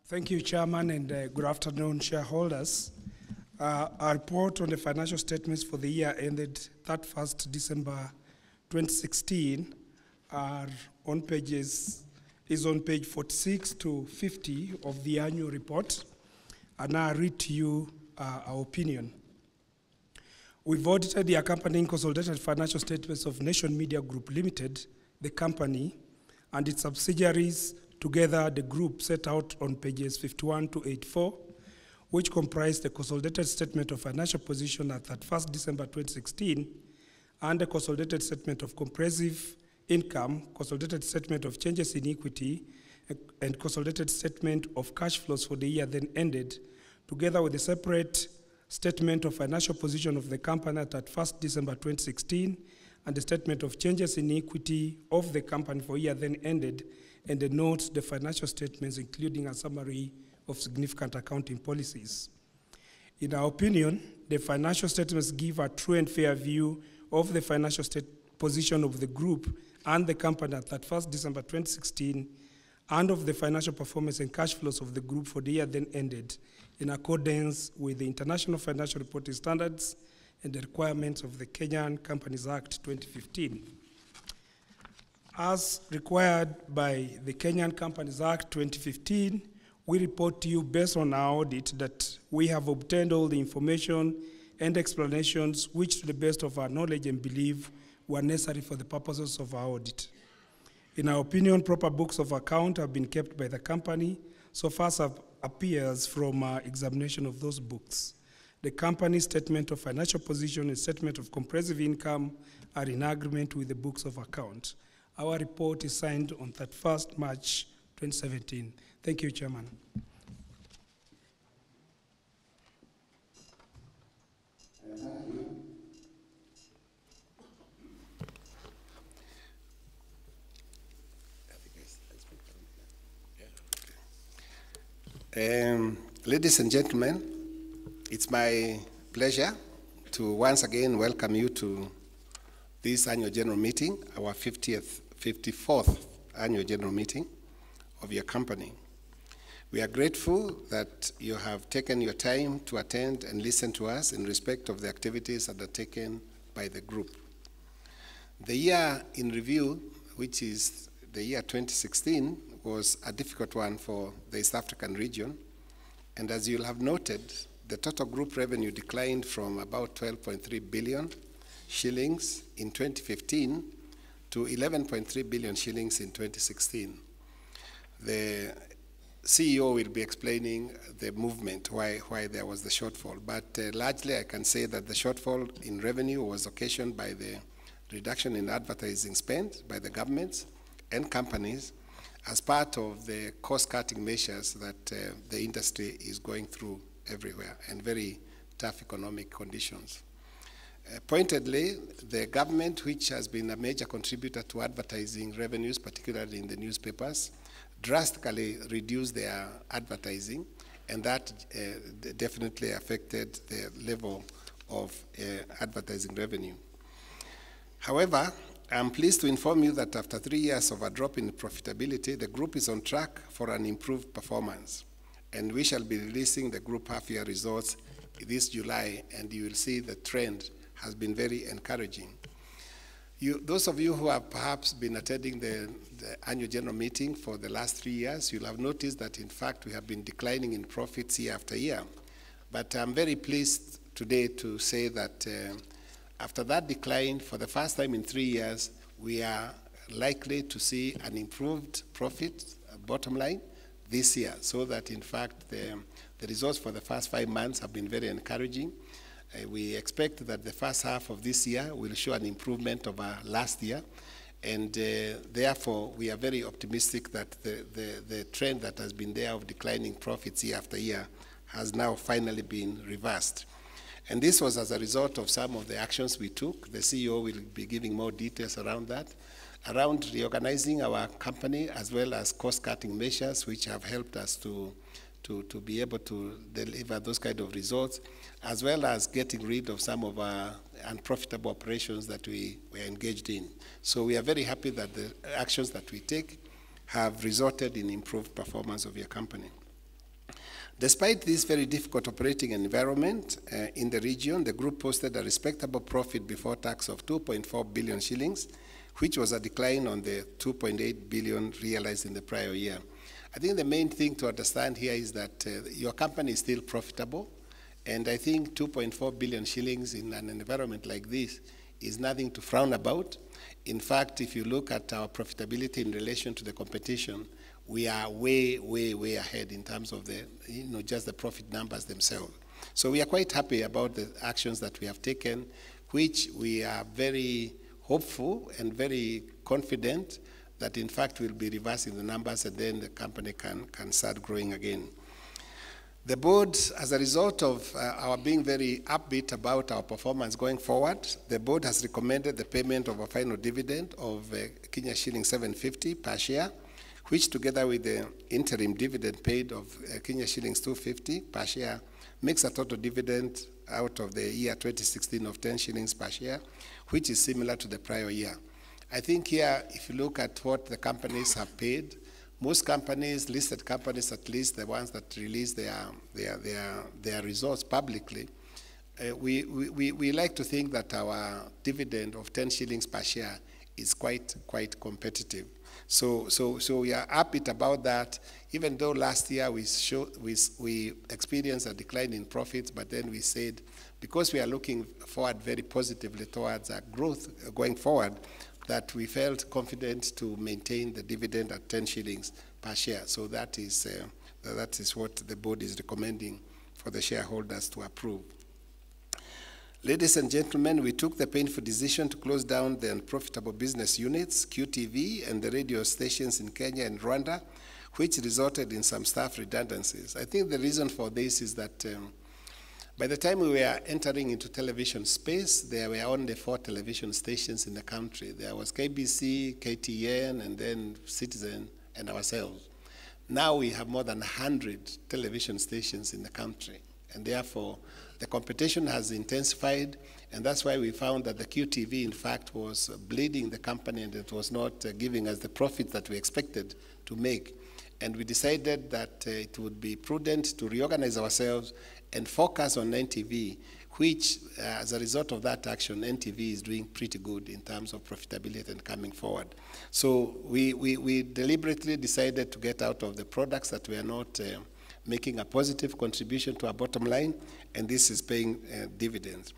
Thank you, Chairman, and good afternoon, shareholders. Our report on the financial statements for the year ended 31st December 2016 is on page 46 to 50 of the annual report, and I read to you our opinion. We've audited the accompanying consolidated financial statements of Nation Media Group Limited, the company, and its subsidiaries, together the group set out on pages 51 to 84, which comprise the consolidated statement of financial position at 31st December 2016, and the consolidated statement of comprehensive income, consolidated statement of changes in equity, and consolidated statement of cash flows for the year then ended, together with the separate statement of financial position of the company at 1st December 2016, and the statement of changes in equity of the company for year then ended, and the notes, the financial statements, including a summary of significant accounting policies. In our opinion, the financial statements give a true and fair view of the financial position of the group and the company at 31st December 2016, and of the financial performance and cash flows of the group for the year then ended, in accordance with the International Financial Reporting Standards and the requirements of the Kenyan Companies Act 2015. As required by the Kenyan Companies Act 2015, we report to you based on our audit that we have obtained all the information and explanations which, to the best of our knowledge and belief, were necessary for the purposes of our audit. In our opinion, proper books of account have been kept by the company so far as appears from our examination of those books. The company's statement of financial position and statement of comprehensive income are in agreement with the books of account. Our report is signed on 31st March 2017. Thank you, Chairman. Ladies and gentlemen, it's my pleasure to once again welcome you to this annual general meeting, our 54th annual general meeting of your company. We are grateful that you have taken your time to attend and listen to us in respect of the activities undertaken by the group. The year in review, which is the year 2016, was a difficult one for the East African region, and as you'll have noted, the total group revenue declined from about 12.3 billion shillings in 2015 to 11.3 billion shillings in 2016. The CEO will be explaining the movement, why there was the shortfall, but largely I can say that the shortfall in revenue was occasioned by the reduction in advertising spend by the governments and companies as part of the cost-cutting measures that the industry is going through everywhere, and very tough economic conditions. Pointedly, the government, which has been a major contributor to advertising revenues, particularly in the newspapers, drastically reduced their advertising, and that definitely affected the level of advertising revenue. However, I'm pleased to inform you that after 3 years of a drop in profitability, the group is on track for an improved performance, and we shall be releasing the group half-year results this July, and you will see the trend has been very encouraging. Those of you who have perhaps been attending the annual general meeting for the last 3 years, you'll have noticed that in fact we have been declining in profits year after year. But I'm very pleased today to say that after that decline, for the first time in 3 years, we are likely to see an improved profit bottom line this year, so that in fact the results for the first 5 months have been very encouraging. We expect that the first half of this year will show an improvement over last year, and therefore we are very optimistic that the trend that has been there of declining profits year after year has now finally been reversed. And this was as a result of some of the actions we took. The CEO will be giving more details around that, around reorganizing our company, as well as cost-cutting measures which have helped us to be able to deliver those kind of results, as well as getting rid of some of our unprofitable operations that we were engaged in. So we are very happy that the actions that we take have resulted in improved performance of your company. Despite this very difficult operating environment in the region, the group posted a respectable profit before tax of 2.4 billion shillings, which was a decline on the 2.8 billion realized in the prior year. I think the main thing to understand here is that your company is still profitable, and I think 2.4 billion shillings in an environment like this is nothing to frown about. In fact, if you look at our profitability in relation to the competition, we are way, way, way ahead in terms of the, just the profit numbers themselves. So we are quite happy about the actions that we have taken, which we are very hopeful and very confident that in fact we'll be reversing the numbers and then the company can start growing again. The board, as a result of our being very upbeat about our performance going forward, the board has recommended the payment of a final dividend of Kenya shilling 750 per share, which together with the interim dividend paid of Kenya shillings 250 per share makes a total dividend out of the year 2016 of 10 shillings per share, which is similar to the prior year. I think here, if you look at what the companies have paid, most companies, listed companies at least, the ones that release their results publicly, we like to think that our dividend of 10 shillings per share is quite competitive. So we are happy about that, even though last year we experienced a decline in profits, but then we said, because we are looking forward very positively towards our growth going forward, that we felt confident to maintain the dividend at 10 shillings per share. So that is what the board is recommending for the shareholders to approve. Ladies and gentlemen, we took the painful decision to close down the unprofitable business units, QTV, and the radio stations in Kenya and Rwanda, which resulted in some staff redundancies. I think the reason for this is that by the time we were entering into television space, there were only 4 television stations in the country. There was KBC, KTN, and then Citizen, and ourselves. Now we have more than 100 television stations in the country, and therefore the competition has intensified, and that's why we found that the QTV, in fact, was bleeding the company, and it was not giving us the profit that we expected to make. And we decided that it would be prudent to reorganize ourselves and focus on NTV, which, as a result of that action, NTV is doing pretty good in terms of profitability and coming forward. So we deliberately decided to get out of the products that were not making a positive contribution to our bottom line, and this is paying dividends.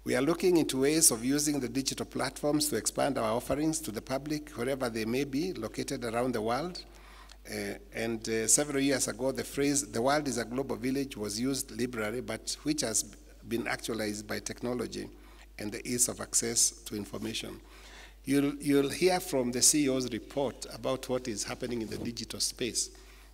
We are looking into ways of using the digital platforms to expand our offerings to the public, wherever they may be located around the world. Several years ago, the phrase, "the world is a global village," was used liberally, but which has been actualized by technology and the ease of access to information. You'll hear from the CEO's report about what is happening in the digital space,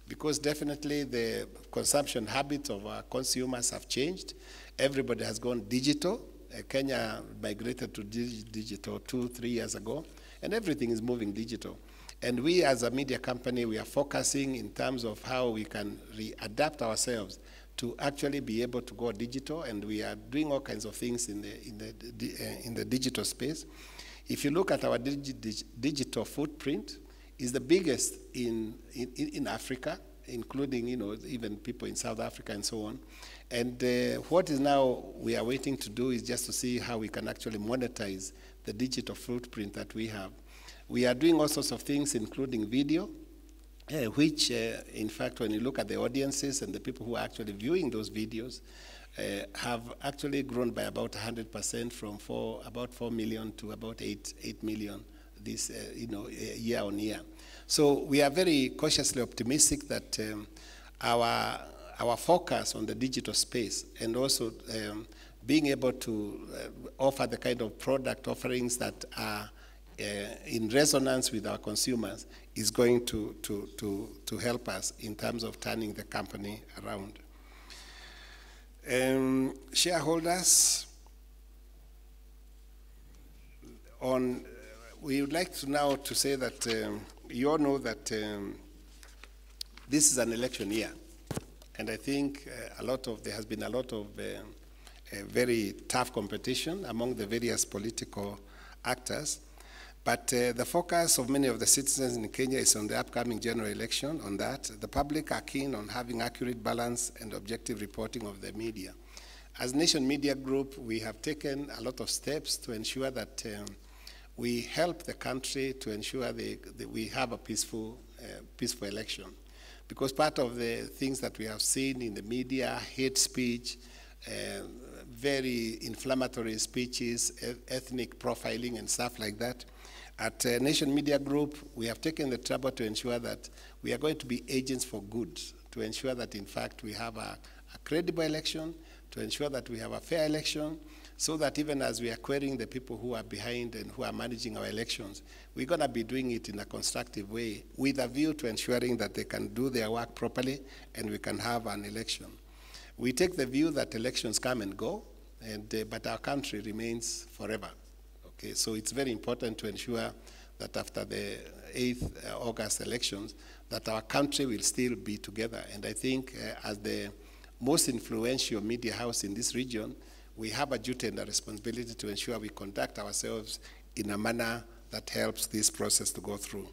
because definitely the consumption habits of our consumers have changed. Everybody has gone digital. Kenya migrated to digital 2-3 years ago, and everything is moving digital. And we, as a media company, we are focusing in terms of how we can readapt ourselves to actually be able to go digital, and we are doing all kinds of things in the digital space. If you look at our digital footprint, is the biggest in Africa, including even people in South Africa and so on. And what is now we are waiting to do is just to see how we can actually monetize the digital footprint that we have. We are doing all sorts of things, including video, which, in fact, when you look at the audiences and the people who are actually viewing those videos, have actually grown by about 100% from about 4 million to about 8 million this, year on year. So we are very cautiously optimistic that our focus on the digital space, and also being able to offer the kind of product offerings that are in resonance with our consumers, is going to help us in terms of turning the company around. Shareholders, we would like to now to say that you all know that this is an election year, and I think there has been a lot of very tough competition among the various political actors. But the focus of many of the citizens in Kenya is on the upcoming general election. On that, the public are keen on having accurate, balanced, and objective reporting of the media. As Nation Media Group, we have taken a lot of steps to ensure that we help the country to ensure that we have a peaceful election. Because part of the things that we have seen in the media, hate speech, very inflammatory speeches, ethnic profiling and stuff like that. At Nation Media Group, we have taken the trouble to ensure that we are going to be agents for good, to ensure that, in fact, we have a credible election, to ensure that we have a fair election, so that even as we are querying the people who are behind and who are managing our elections, we're going to be doing it in a constructive way with a view to ensuring that they can do their work properly and we can have an election. We take the view that elections come and go, but our country remains forever. Okay, so it's very important to ensure that after the 8th August elections, that our country will still be together. And I think as the most influential media house in this region, we have a duty and a responsibility to ensure we conduct ourselves in a manner that helps this process to go through.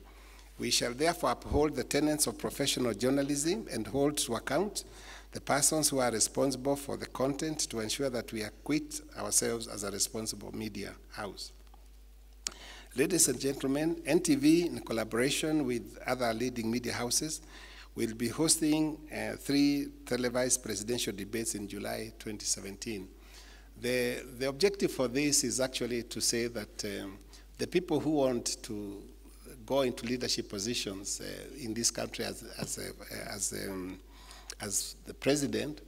We shall therefore uphold the tenets of professional journalism and hold to account the persons who are responsible for the content to ensure that we acquit ourselves as a responsible media house. Ladies and gentlemen, NTV, in collaboration with other leading media houses, will be hosting 3 televised presidential debates in July 2017. The objective for this is actually to say that the people who want to go into leadership positions in this country as the president,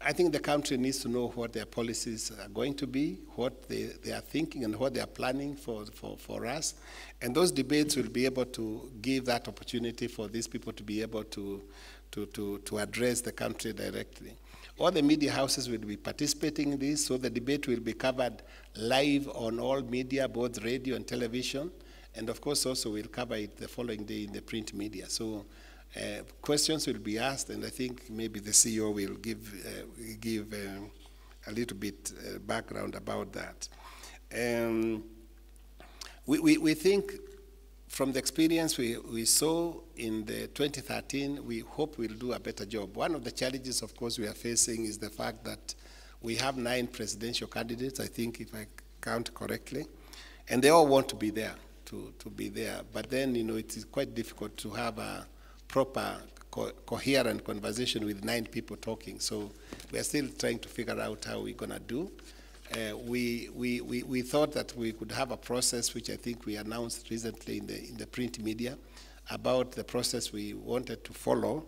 I think the country needs to know what their policies are going to be, what they are thinking and what they are planning for us. And those debates will be able to give that opportunity for these people to be able to address the country directly. All the media houses will be participating in this, so the debate will be covered live on all media, both radio and television. And of course also we'll cover it the following day in the print media. So questions will be asked, and I think maybe the CEO will give a little bit background about that. We think from the experience we saw in the 2013, we hope we'll do a better job. One of the challenges, of course, we are facing is the fact that we have 9 presidential candidates, I think, if I count correctly, and they all want to be there, to be there. But then, you know, it is quite difficult to have a proper, coherent conversation with 9 people talking. So we are still trying to figure out how we're going to do. We thought that we could have a process, which I think we announced recently in the print media, about the process we wanted to follow.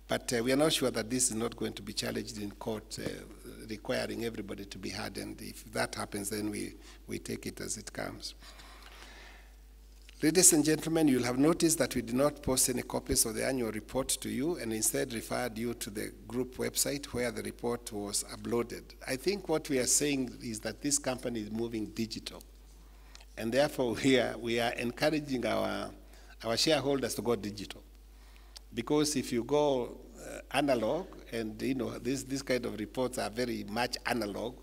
But we are not sure that this is not going to be challenged in court, requiring everybody to be heard. And if that happens, then we take it as it comes. Ladies and gentlemen, you'll have noticed that we did not post any copies of the annual report to you and instead referred you to the group website where the report was uploaded. I think what we are saying is that this company is moving digital. And therefore we are encouraging our shareholders to go digital. Because if you go analog, and you know, this kind of reports are very much analog,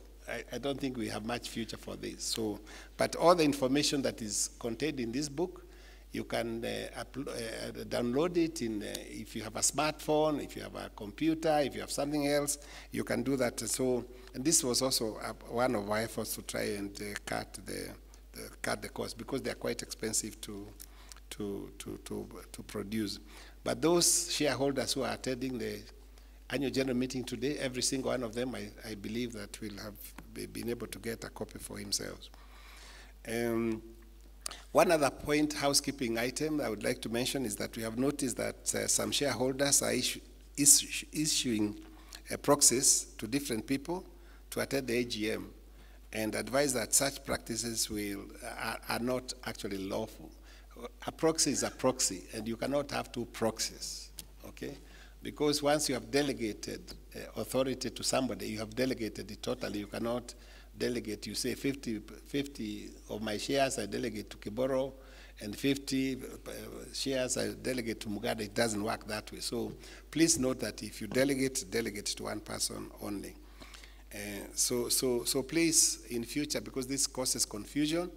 I don't think we have much future for this. So, but all the information that is contained in this book, you can download it if you have a smartphone, if you have a computer, if you have something else, you can do that. So, and this was also one of our efforts to try and cut the cost, because they are quite expensive to produce. But those shareholders who are attending the annual general meeting today, every single one of them, I believe that will have been able to get a copy for himself. One other point, housekeeping item I would like to mention is that we have noticed that some shareholders are issuing proxies to different people to attend the AGM, and advise that such practices are not actually lawful. A proxy is a proxy, and you cannot have 2 proxies, okay? Because once you have delegated authority to somebody, you have delegated it totally. You cannot delegate, you say 50 of my shares I delegate to Kiboro, and 50 shares I delegate to Mugada. It doesn't work that way. So please note that if you delegate to one person only. So please, in future, because this causes confusion,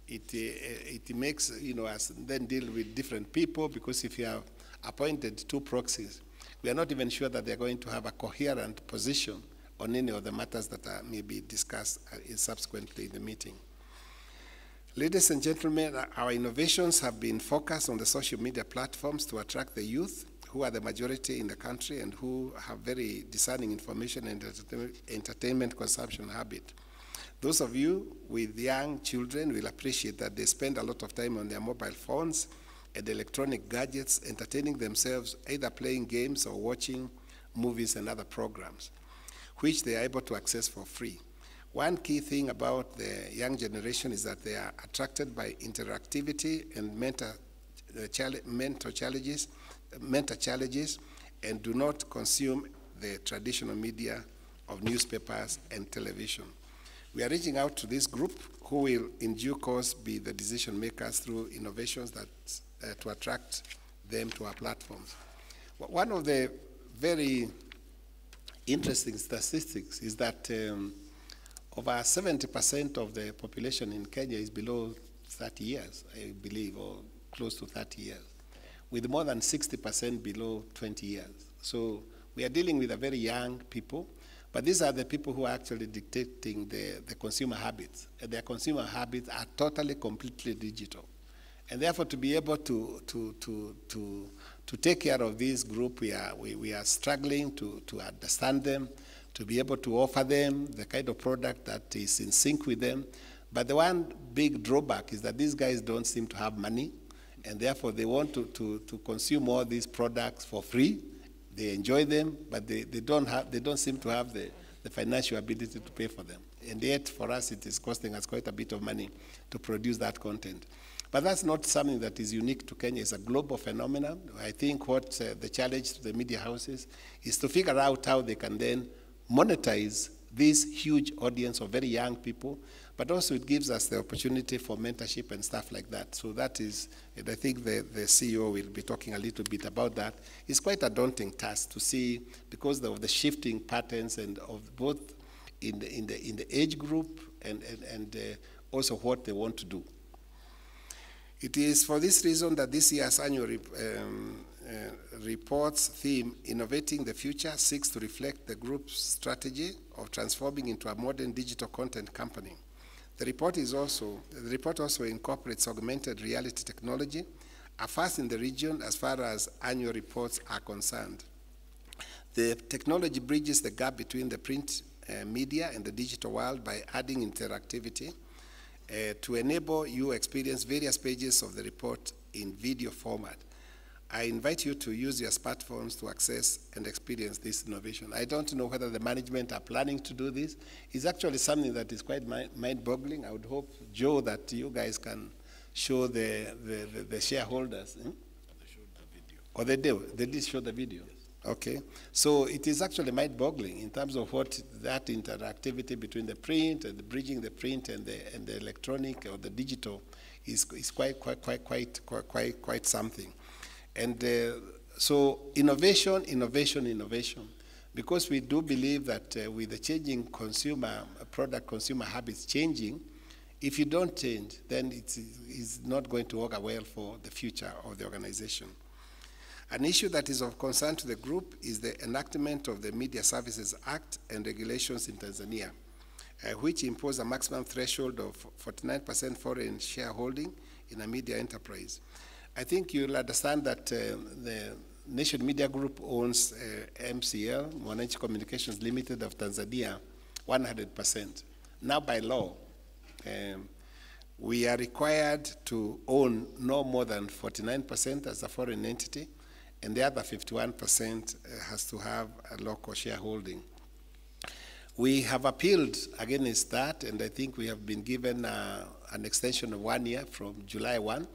it makes, us then deal with different people, because if you have appointed 2 proxies, we are not even sure that they're going to have a coherent position on any of the matters that may be discussed subsequently in the meeting. Ladies and gentlemen, our innovations have been focused on the social media platforms to attract the youth, who are the majority in the country and who have very discerning information and entertainment consumption habit. Those of you with young children will appreciate that they spend a lot of time on their mobile phones and electronic gadgets, entertaining themselves, either playing games or watching movies and other programs, which they are able to access for free. One key thing about the young generation is that they are attracted by interactivity and mental challenges, and do not consume the traditional media of newspapers and television. We are reaching out to this group, who will in due course be the decision makers through innovations that to attract them to our platforms. One of the very interesting statistics is that over 70% of the population in Kenya is below 30 years, I believe, or close to 30 years, with more than 60% below 20 years. So we are dealing with a very young people, but these are the people who are actually dictating the consumer habits. And their consumer habits are totally, completely digital. And therefore, to be able to take care of this group, we are struggling to understand them, to be able to offer them the kind of product that is in sync with them. But the one big drawback is that these guys don't seem to have money, and therefore they want to consume all these products for free. They enjoy them, but they don't seem to have the financial ability to pay for them. And yet, for us, it is costing us quite a bit of money to produce that content. But that's not something that is unique to Kenya. It's a global phenomenon. I think what the challenge to the media houses is to figure out how they can then monetize this huge audience of very young people, but also it gives us the opportunity for mentorship and stuff like that. So that is, and I think the CEO will be talking a little bit about that. It's quite a daunting task to see, because of the shifting patterns and of both in the age group and also what they want to do. It is for this reason that this year's annual report's theme, Innovating the Future, seeks to reflect the group's strategy of transforming into a modern digital content company. The report also incorporates augmented reality technology, a first in the region as far as annual reports are concerned. The technology bridges the gap between the print media and the digital world by adding interactivity to enable you experience various pages of the report in video format. I invite you to use your smartphones to access and experience this innovation. I don't know whether the management are planning to do this. It's actually something that is quite mind-boggling. I would hope, Joe, that you guys can show the shareholders. They showed the video. Oh, they did? They did show the video? Yes. Okay. So it is actually mind-boggling in terms of what that interactivity between the print and the bridging the print and the electronic or the digital is quite something. And so innovation, because we do believe that with the changing consumer habits changing, if you don't change, then it's not going to work well for the future of the organization. An issue that is of concern to the group is the enactment of the Media Services Act and regulations in Tanzania, which impose a maximum threshold of 49% foreign shareholding in a media enterprise. I think you'll understand that the Nation Media Group owns MCL, Mwananchi Communications Limited of Tanzania, 100%. Now by law, we are required to own no more than 49% as a foreign entity, and the other 51% has to have a local shareholding. We have appealed against that, and I think we have been given an extension of 1 year from July 1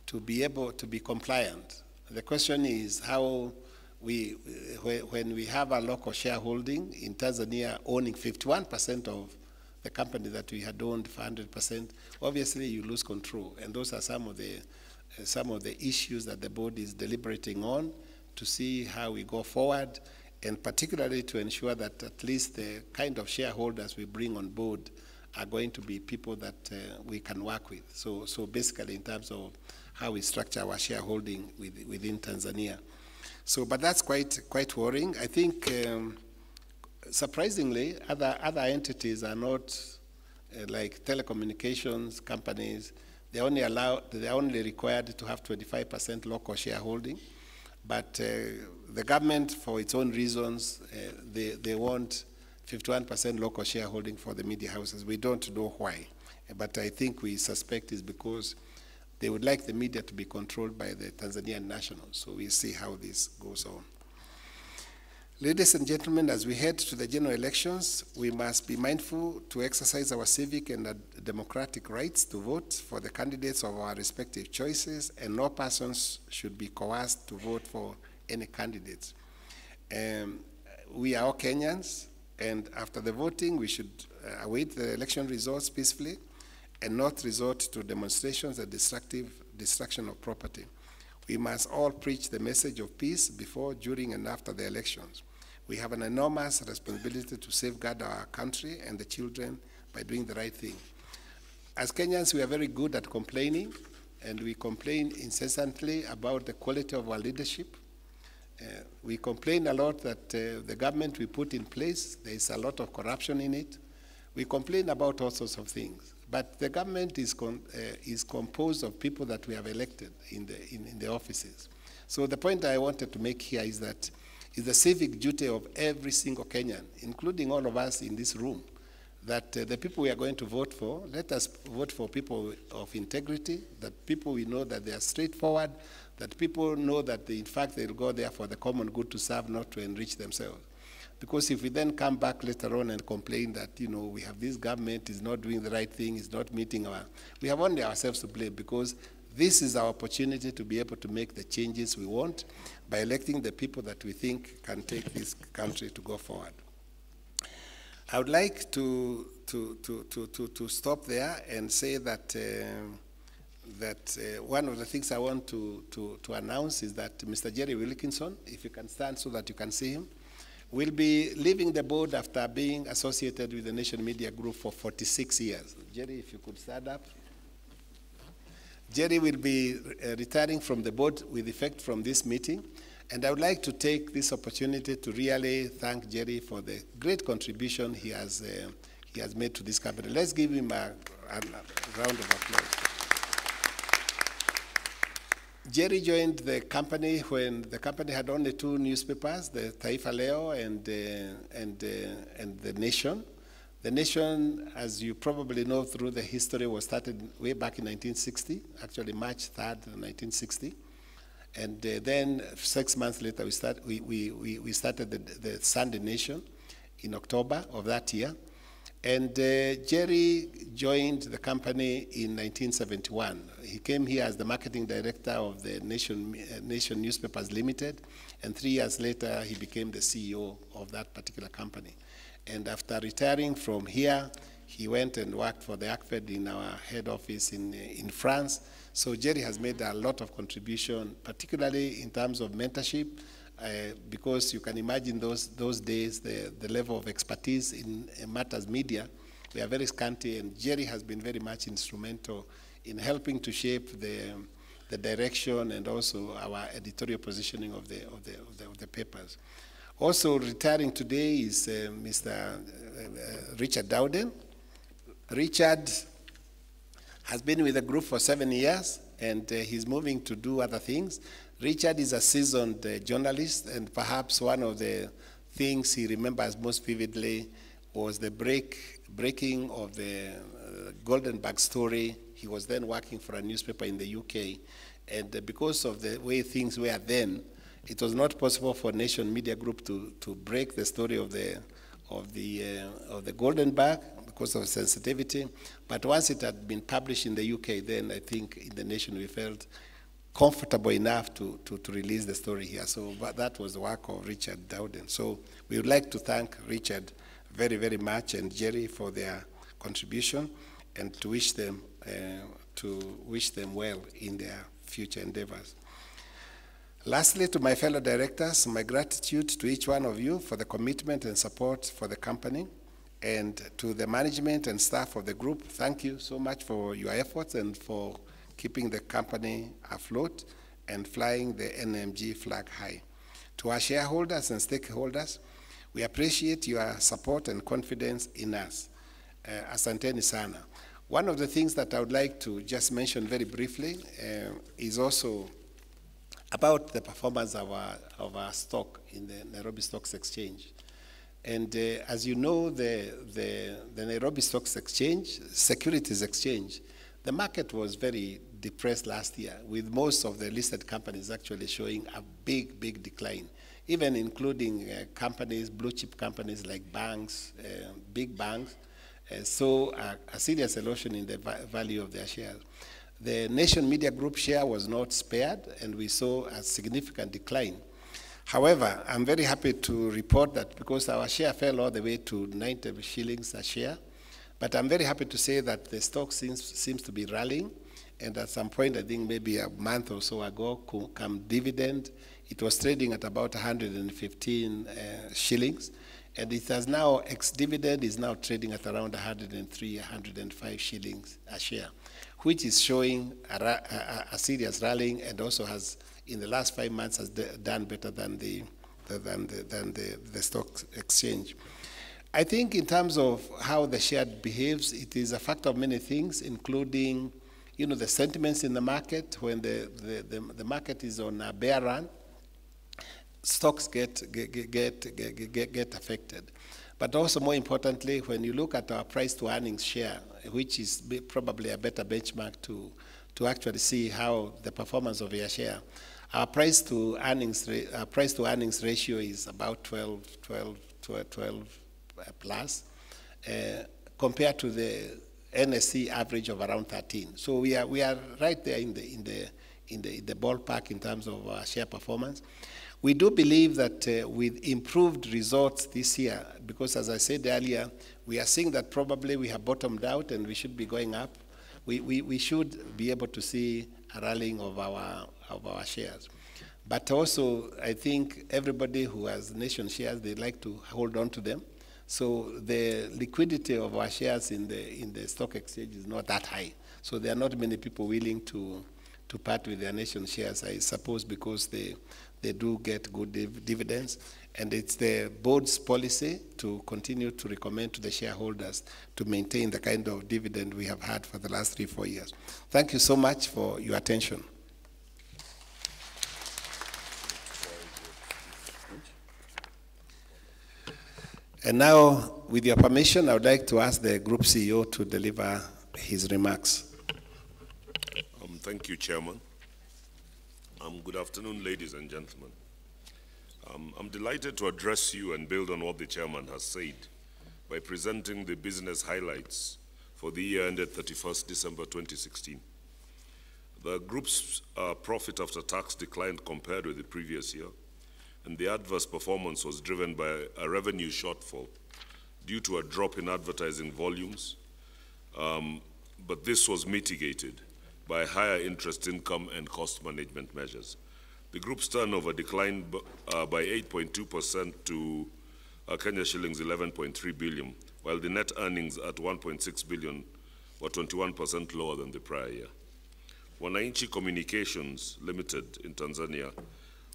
to be able to be compliant. The question is how when we have a local shareholding in Tanzania owning 51% of the company that we had owned for 100%, obviously you lose control. And those are some of the issues that the board is deliberating on to see how we go forward, and particularly to ensure that at least the kind of shareholders we bring on board are going to be people that we can work with. So basically in terms of how we structure our shareholding within Tanzania. So, but that's quite worrying. I think, surprisingly, other entities are not like telecommunications companies. They're only required to have 25% local shareholding. But the government, for its own reasons, they want 51% local shareholding for the media houses. We don't know why, but I think we suspect it's because they would like the media to be controlled by the Tanzanian nationals. So we'll see how this goes on. Ladies and gentlemen, as we head to the general elections, we must be mindful to exercise our civic and democratic rights to vote for the candidates of our respective choices, and no persons should be coerced to vote for any candidates. We are all Kenyans, and after the voting, we should await the election results peacefully and not resort to demonstrations and destruction of property. We must all preach the message of peace before, during, and after the elections. We have an enormous responsibility to safeguard our country and the children by doing the right thing. As Kenyans, we are very good at complaining, and we complain incessantly about the quality of our leadership. We complain a lot that the government we put in place, there is a lot of corruption in it. We complain about all sorts of things. But the government is composed of people that we have elected in the offices. So the point I wanted to make here is that it's the civic duty of every single Kenyan, including all of us in this room, that the people we are going to vote for, let us vote for people of integrity, that people we know that they are straightforward, that people know that in fact they'll go there for the common good to serve, not to enrich themselves. Because if we then come back later on and complain that, we have this government is not doing the right thing, is not meeting we have only ourselves to blame, because this is our opportunity to be able to make the changes we want by electing the people that we think can take this country to go forward. I would like to stop there and say that one of the things I want to announce is that Mr. Jerry Wilkinson, if you can stand so that you can see him, will be leaving the board after being associated with the Nation Media Group for 46 years. Jerry, if you could stand up. Jerry will be retiring from the board with effect from this meeting, and I would like to take this opportunity to really thank Jerry for the great contribution he has made to this company. Let's give him a round of applause. Jerry joined the company when the company had only two newspapers, the Taifa Leo and the Nation. The Nation, as you probably know through the history, was started way back in 1960, actually March 3rd, 1960. And then 6 months later, we started the Sunday Nation in October of that year. And Jerry joined the company in 1971. He came here as the marketing director of the Nation Newspapers Limited, and 3 years later, he became the CEO of that particular company. And after retiring from here, he went and worked for the ACFED in our head office in France. So Jerry has made a lot of contribution, particularly in terms of mentorship, because you can imagine those days, the level of expertise in matters media, we are very scanty, and Jerry has been very much instrumental in helping to shape the direction and also our editorial positioning of the papers. Also retiring today is Mr. Richard Dowden. Richard has been with the group for 7 years, and he's moving to do other things. Richard is a seasoned journalist, and perhaps one of the things he remembers most vividly was the breaking of the Goldenberg story. He was then working for a newspaper in the UK, and because of the way things were then, it was not possible for Nation Media Group to break the story of the Goldenberg because of sensitivity. But once it had been published in the UK, then I think in the Nation we felt comfortable enough to release the story here. So that was the work of Richard Dowden. So we would like to thank Richard very, very much and Jerry for their contribution, and to wish them well in their future endeavors. Lastly, to my fellow directors, my gratitude to each one of you for the commitment and support for the company, And to the management and staff of the group, thank you so much for your efforts and for keeping the company afloat and flying the NMG flag high. To our shareholders and stakeholders, we appreciate your support and confidence in us. Asanteni sana. One of the things that I would like to just mention very briefly is also about the performance of our stock in the Nairobi Stocks Exchange. And as you know, the Nairobi Stocks Exchange, Securities Exchange, the market was very depressed last year, with most of the listed companies actually showing a big, big decline, even including companies, blue chip companies like banks, big banks, saw a serious erosion in the value of their shares. The Nation Media Group share was not spared, and we saw a significant decline. However, I'm very happy to report that because our share fell all the way to 90 shillings a share, but I'm very happy to say that the stock seems to be rallying, and at some point, I think maybe a month or so ago, come dividend, it was trading at about 115 shillings, and it has now, ex-dividend is now trading at around 103, 105 shillings a share, which is showing a serious rallying, and also has, in the last 5 months, has done better than the stock exchange. I think in terms of how the share behaves, it is a factor of many things, including, the sentiments in the market. When the market is on a bear run, stocks get affected. But also, more importantly, when you look at our price to earnings share, which is probably a better benchmark to actually see how the performance of your share, our price to earnings ratio is about 12 plus, compared to the NSE average of around 13. So we are right there in the ballpark in terms of our share performance. We do believe that with improved results this year, because as I said earlier, we are seeing that probably we have bottomed out and we should be going up. We should be able to see a rallying of our shares. But also, I think everybody who has nation shares, they like to hold on to them. So the liquidity of our shares in the stock exchange is not that high. So there are not many people willing to part with their nation shares, I suppose, because they do get good dividends. And it's the board's policy to continue to recommend to the shareholders to maintain the kind of dividend we have had for the last 3-4 years. Thank you so much for your attention. And now, with your permission, I would like to ask the Group CEO to deliver his remarks. Thank you, Chairman. Good afternoon, ladies and gentlemen. I'm delighted to address you and build on what the Chairman has said by presenting the business highlights for the year ended 31st December 2016. The Group's profit after tax declined compared with the previous year, and the adverse performance was driven by a revenue shortfall due to a drop in advertising volumes, but this was mitigated by higher interest income and cost management measures. The Group's turnover declined by 8.2% to Kenya shillings 11.3 billion, while the net earnings at 1.6 billion were 21% lower than the prior year. Wananchi Communications Limited in Tanzania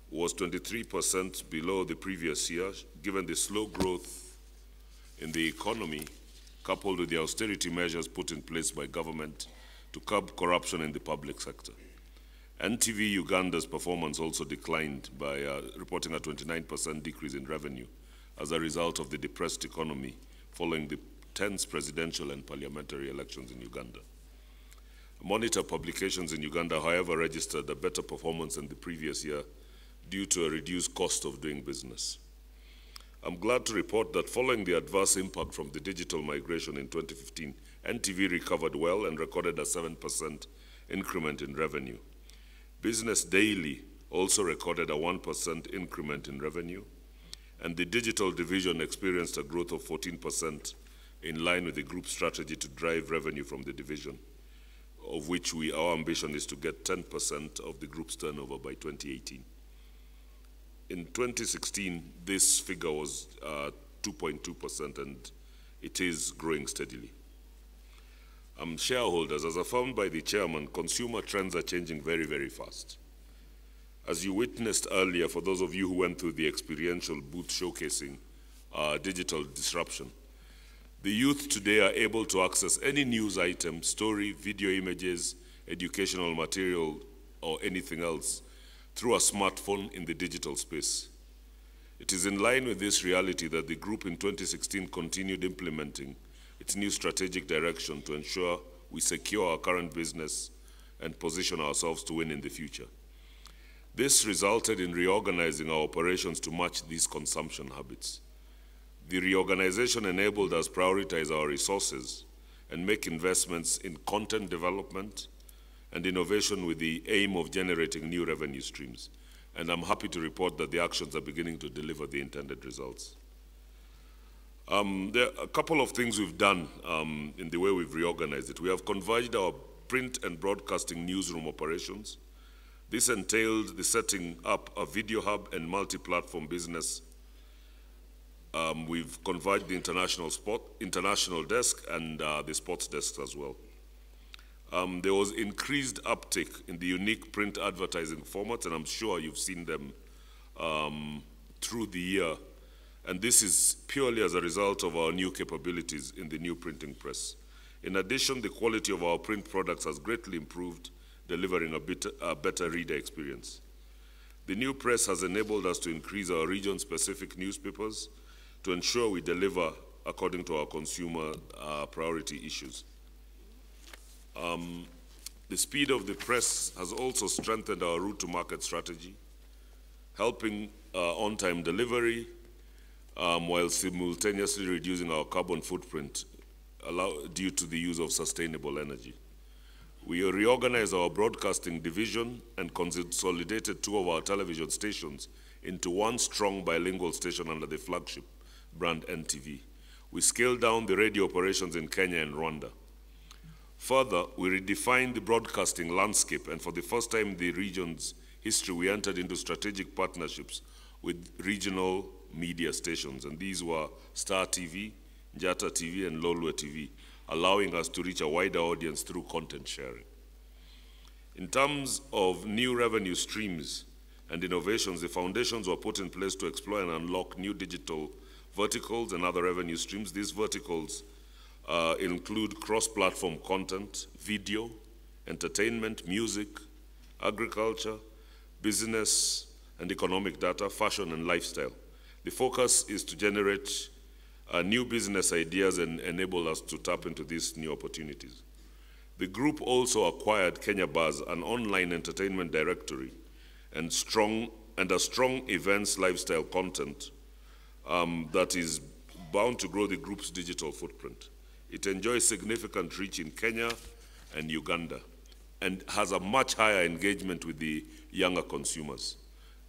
was 23% below the previous year, given the slow growth in the economy, coupled with the austerity measures put in place by government to curb corruption in the public sector. NTV Uganda's performance also declined by reporting a 29% decrease in revenue as a result of the depressed economy following the tense presidential and parliamentary elections in Uganda. Monitor Publications in Uganda, however, registered a better performance than the previous year due to a reduced cost of doing business. I'm glad to report that following the adverse impact from the digital migration in 2015, NTV recovered well and recorded a 7% increment in revenue. Business Daily also recorded a 1% increment in revenue, and the digital division experienced a growth of 14% in line with the Group's strategy to drive revenue from the division, of which our ambition is to get 10% of the Group's turnover by 2018. In 2016, this figure was 2.2%, and it is growing steadily. Shareholders, as affirmed by the chairman, consumer trends are changing very, very fast. As you witnessed earlier, for those of you who went through the experiential booth showcasing digital disruption, the youth today are able to access any news item, story, video images, educational material, or anything else through a smartphone in the digital space. It is in line with this reality that the group in 2016 continued implementing its new strategic direction to ensure we secure our current business and position ourselves to win in the future. This resulted in reorganizing our operations to match these consumption habits. The reorganization enabled us to prioritize our resources and make investments in content development and innovation with the aim of generating new revenue streams. And I'm happy to report that the actions are beginning to deliver the intended results. There are a couple of things we've done in the way we've reorganized it. We have converged our print and broadcasting newsroom operations. This entailed the setting up a video hub and multi-platform business. We've converged the international desk and the sports desks as well. There was increased uptake in the unique print advertising formats, and I'm sure you've seen them through the year. And this is purely as a result of our new capabilities in the new printing press. In addition, the quality of our print products has greatly improved, delivering a better reader experience. The new press has enabled us to increase our region-specific newspapers to ensure we deliver according to our consumer priority issues. The speed of the press has also strengthened our route to market strategy, helping on-time delivery while simultaneously reducing our carbon footprint due to the use of sustainable energy. We reorganized our broadcasting division and consolidated 2 of our television stations into one strong bilingual station under the flagship brand NTV. We scaled down the radio operations in Kenya and Rwanda. Further, we redefined the broadcasting landscape, and for the first time in the region's history, we entered into strategic partnerships with regional media stations, and these were Star TV, Njata TV, and Lolwe TV, allowing us to reach a wider audience through content sharing. In terms of new revenue streams and innovations, the foundations were put in place to explore and unlock new digital verticals and other revenue streams. These verticals include cross-platform content, video, entertainment, music, agriculture, business and economic data, fashion and lifestyle. The focus is to generate new business ideas and enable us to tap into these new opportunities. The group also acquired Kenya Buzz, an online entertainment directory, and a strong events lifestyle content that is bound to grow the group's digital footprint. It enjoys significant reach in Kenya and Uganda and has a much higher engagement with the younger consumers.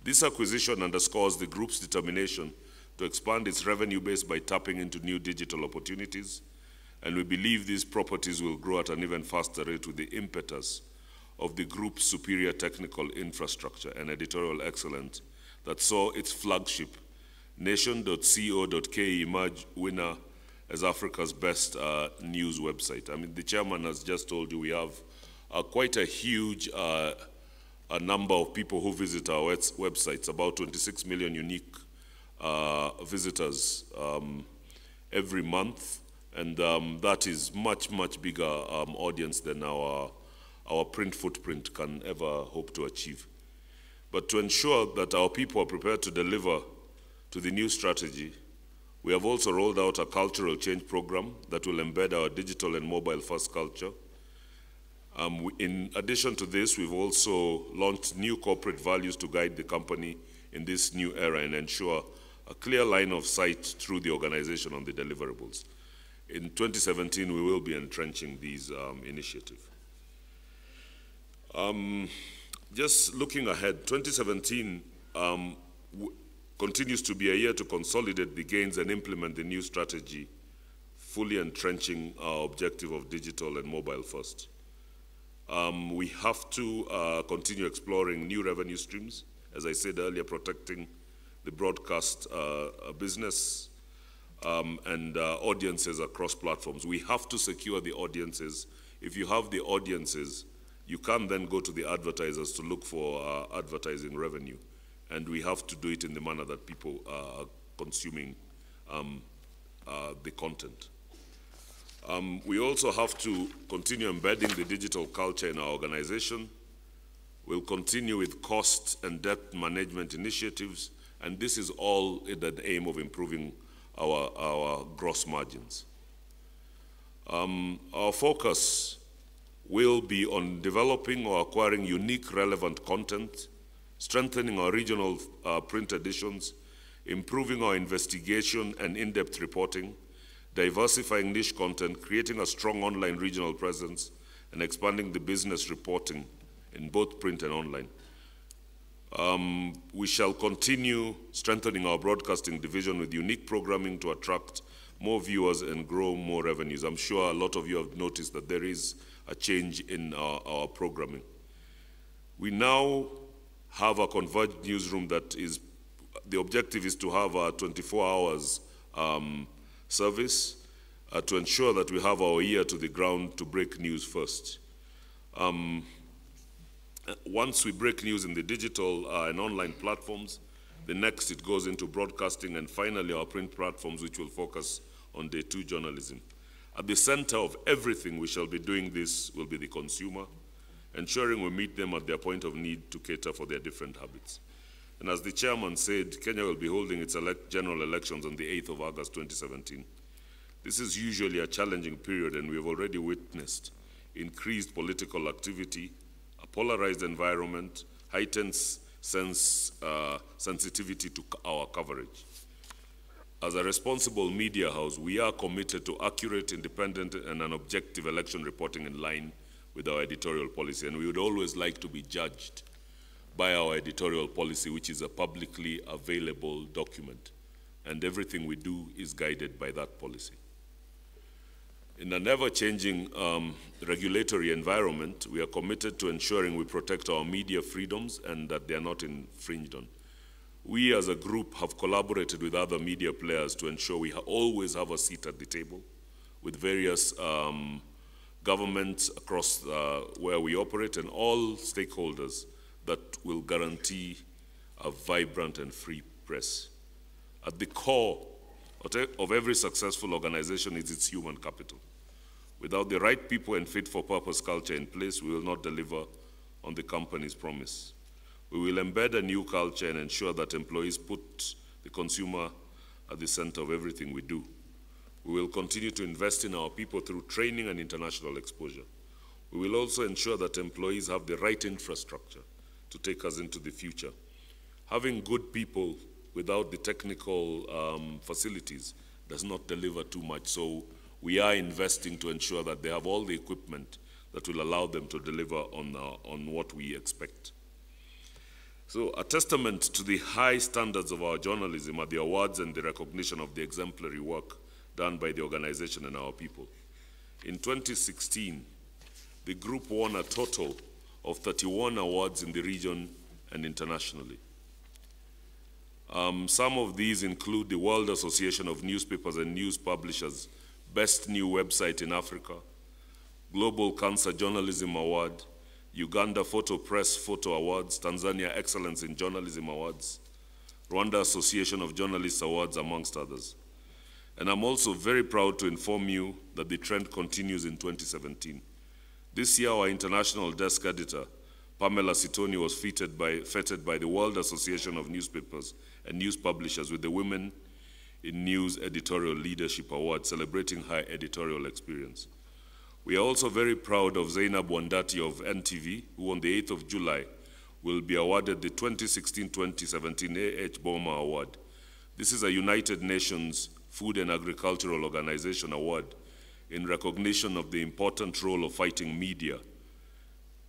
This acquisition underscores the group's determination to expand its revenue base by tapping into new digital opportunities, and we believe these properties will grow at an even faster rate with the impetus of the group's superior technical infrastructure and editorial excellence that saw its flagship nation.co.ke emerge winner as Africa's best news website. I mean, the chairman has just told you we have quite a huge a number of people who visit our websites, about 26 million unique visitors every month, and that is much, much bigger audience than our print footprint can ever hope to achieve. But to ensure that our people are prepared to deliver to the new strategy, we have also rolled out a cultural change program that will embed our digital and mobile-first culture. In addition to this, we've also launched new corporate values to guide the company in this new era and ensure a clear line of sight through the organization on the deliverables. In 2017, we will be entrenching these initiatives. Just looking ahead, 2017 continues to be a year to consolidate the gains and implement the new strategy, fully entrenching our objective of digital and mobile first. We have to continue exploring new revenue streams, as I said earlier, protecting the broadcast business, and audiences across platforms. We have to secure the audiences. If you have the audiences, you can then go to the advertisers to look for advertising revenue. And we have to do it in the manner that people are consuming the content. We also have to continue embedding the digital culture in our organization. We'll continue with cost and debt management initiatives, and this is all in the aim of improving our gross margins. Our focus will be on developing or acquiring unique, relevant content, strengthening our regional print editions, improving our investigation and in-depth reporting, diversifying niche content, creating a strong online regional presence, and expanding the business reporting in both print and online. We shall continue strengthening our broadcasting division with unique programming to attract more viewers and grow more revenues. I'm sure a lot of you have noticed that there is a change in our programming. We now have a converged newsroom that is, the objective is to have a 24 hours service to ensure that we have our ear to the ground to break news first. Once we break news in the digital and online platforms, the next it goes into broadcasting, and finally our print platforms, which will focus on day 2 journalism. At the center of everything we shall be doing this will be the consumer, ensuring we meet them at their point of need to cater for their different habits. And as the chairman said, Kenya will be holding its general elections on the 8th of August 2017. This is usually a challenging period, and we have already witnessed increased political activity, a polarized environment, heightened sensitivity to our coverage. As a responsible media house, we are committed to accurate, independent, and an objective election reporting in line with our editorial policy, and we would always like to be judged by our editorial policy, which is a publicly available document, and everything we do is guided by that policy. In an ever-changing regulatory environment, we are committed to ensuring we protect our media freedoms and that they are not infringed on. We as a group have collaborated with other media players to ensure we always have a seat at the table with various governments across where we operate and all stakeholders that will guarantee a vibrant and free press. At the core of every successful organization is its human capital. Without the right people and fit-for-purpose culture in place, we will not deliver on the company's promise. We will embed a new culture and ensure that employees put the consumer at the center of everything we do. We will continue to invest in our people through training and international exposure. We will also ensure that employees have the right infrastructure to take us into the future. Having good people without the technical facilities does not deliver too much, so we are investing to ensure that they have all the equipment that will allow them to deliver on what we expect. So a testament to the high standards of our journalism are the awards and the recognition of the exemplary work done by the organization and our people. In 2016, the group won a total of 31 awards in the region and internationally. Some of these include the World Association of Newspapers and News Publishers Best New Website in Africa, Global Cancer Journalism Award, Uganda Photo Press Photo Awards, Tanzania Excellence in Journalism Awards, Rwanda Association of Journalists Awards, amongst others. And I'm also very proud to inform you that the trend continues in 2017. This year, our international desk editor, Pamela Sitoni, was feted by the World Association of Newspapers and News Publishers with the Women in News Editorial Leadership Award, celebrating her editorial experience. We are also very proud of Zainab Wandati of NTV, who on the 8th of July will be awarded the 2016-2017 A.H. Boma Award. This is a United Nations Food and Agricultural Organization award in recognition of the important role of fighting media,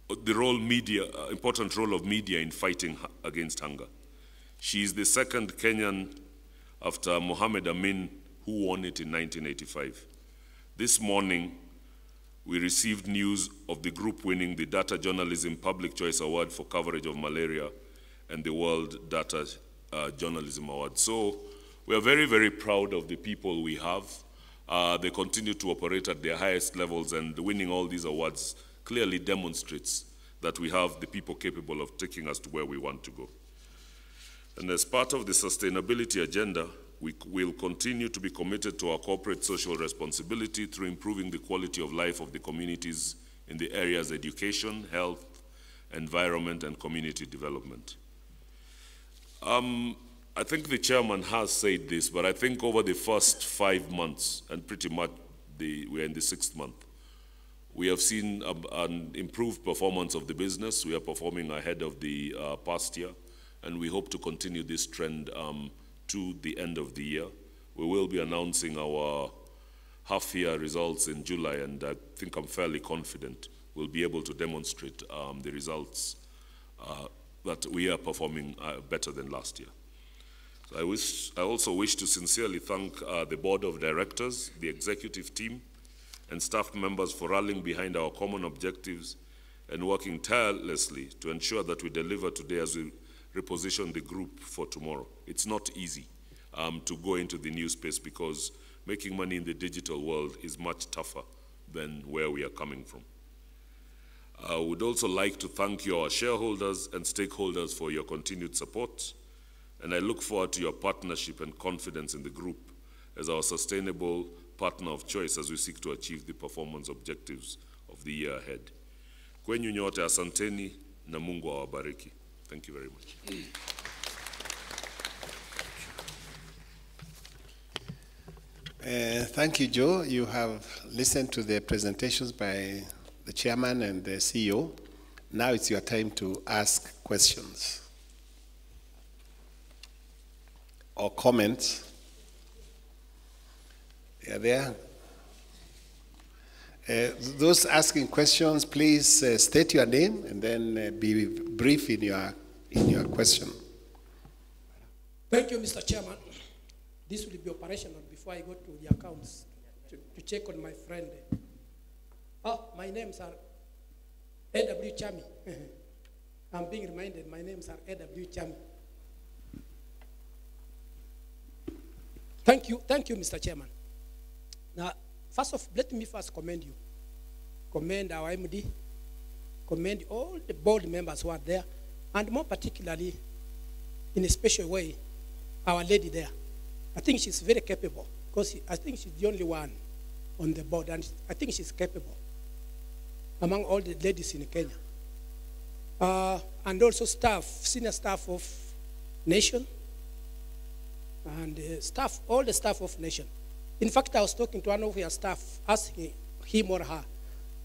important role of media in fighting against hunger. She is the second Kenyan after Mohammed Amin, who won it in 1985. This morning, we received news of the group winning the Data Journalism Public Choice Award for coverage of malaria and the World Data Journalism Award. So We are very, very proud of the people we have. They continue to operate at their highest levels, and winning all these awards clearly demonstrates that we have the people capable of taking us to where we want to go. And as part of the sustainability agenda, we will continue to be committed to our corporate social responsibility through improving the quality of life of the communities in the areas education, health, environment, and community development. I think the chairman has said this, but I think over the first 5 months, and pretty much we're in the 6th month, we have seen an improved performance of the business. We are performing ahead of the past year, and we hope to continue this trend to the end of the year. We will be announcing our half-year results in July, and I think I'm fairly confident we'll be able to demonstrate the results that we are performing better than last year. So I also wish to sincerely thank the board of directors, the executive team, and staff members for rallying behind our common objectives and working tirelessly to ensure that we deliver today as we reposition the group for tomorrow. It's not easy to go into the new space because making money in the digital world is much tougher than where we are coming from. I would also like to thank you, our shareholders and stakeholders, for your continued support, and I look forward to your partnership and confidence in the group as our sustainable partner of choice as we seek to achieve the performance objectives of the year ahead. Kwenyu nyote asanteni na Mungu awabariki. Thank you very much. Thank you, Joe. You have listened to the presentations by the chairman and the CEO. Now it's your time to ask questions or comments. Yeah, there. Those asking questions, please state your name and then be brief in your question. Thank you, Mr. Chairman. This will be operational before I go to the accounts to check on my friend. My names are A.W. Chami. I'm being reminded my names are A.W. Chami. Thank you, Mr. Chairman. Now, first off, let me first commend you. Commend our MD, commend all the board members who are there, and more particularly, in a special way, our lady there. I think she's very capable, because I think she's the only one on the board, and I think she's capable among all the ladies in Kenya. And also staff, senior staff of Nation, and all the staff of Nation. In fact, I was talking to one of your staff, asking him or her,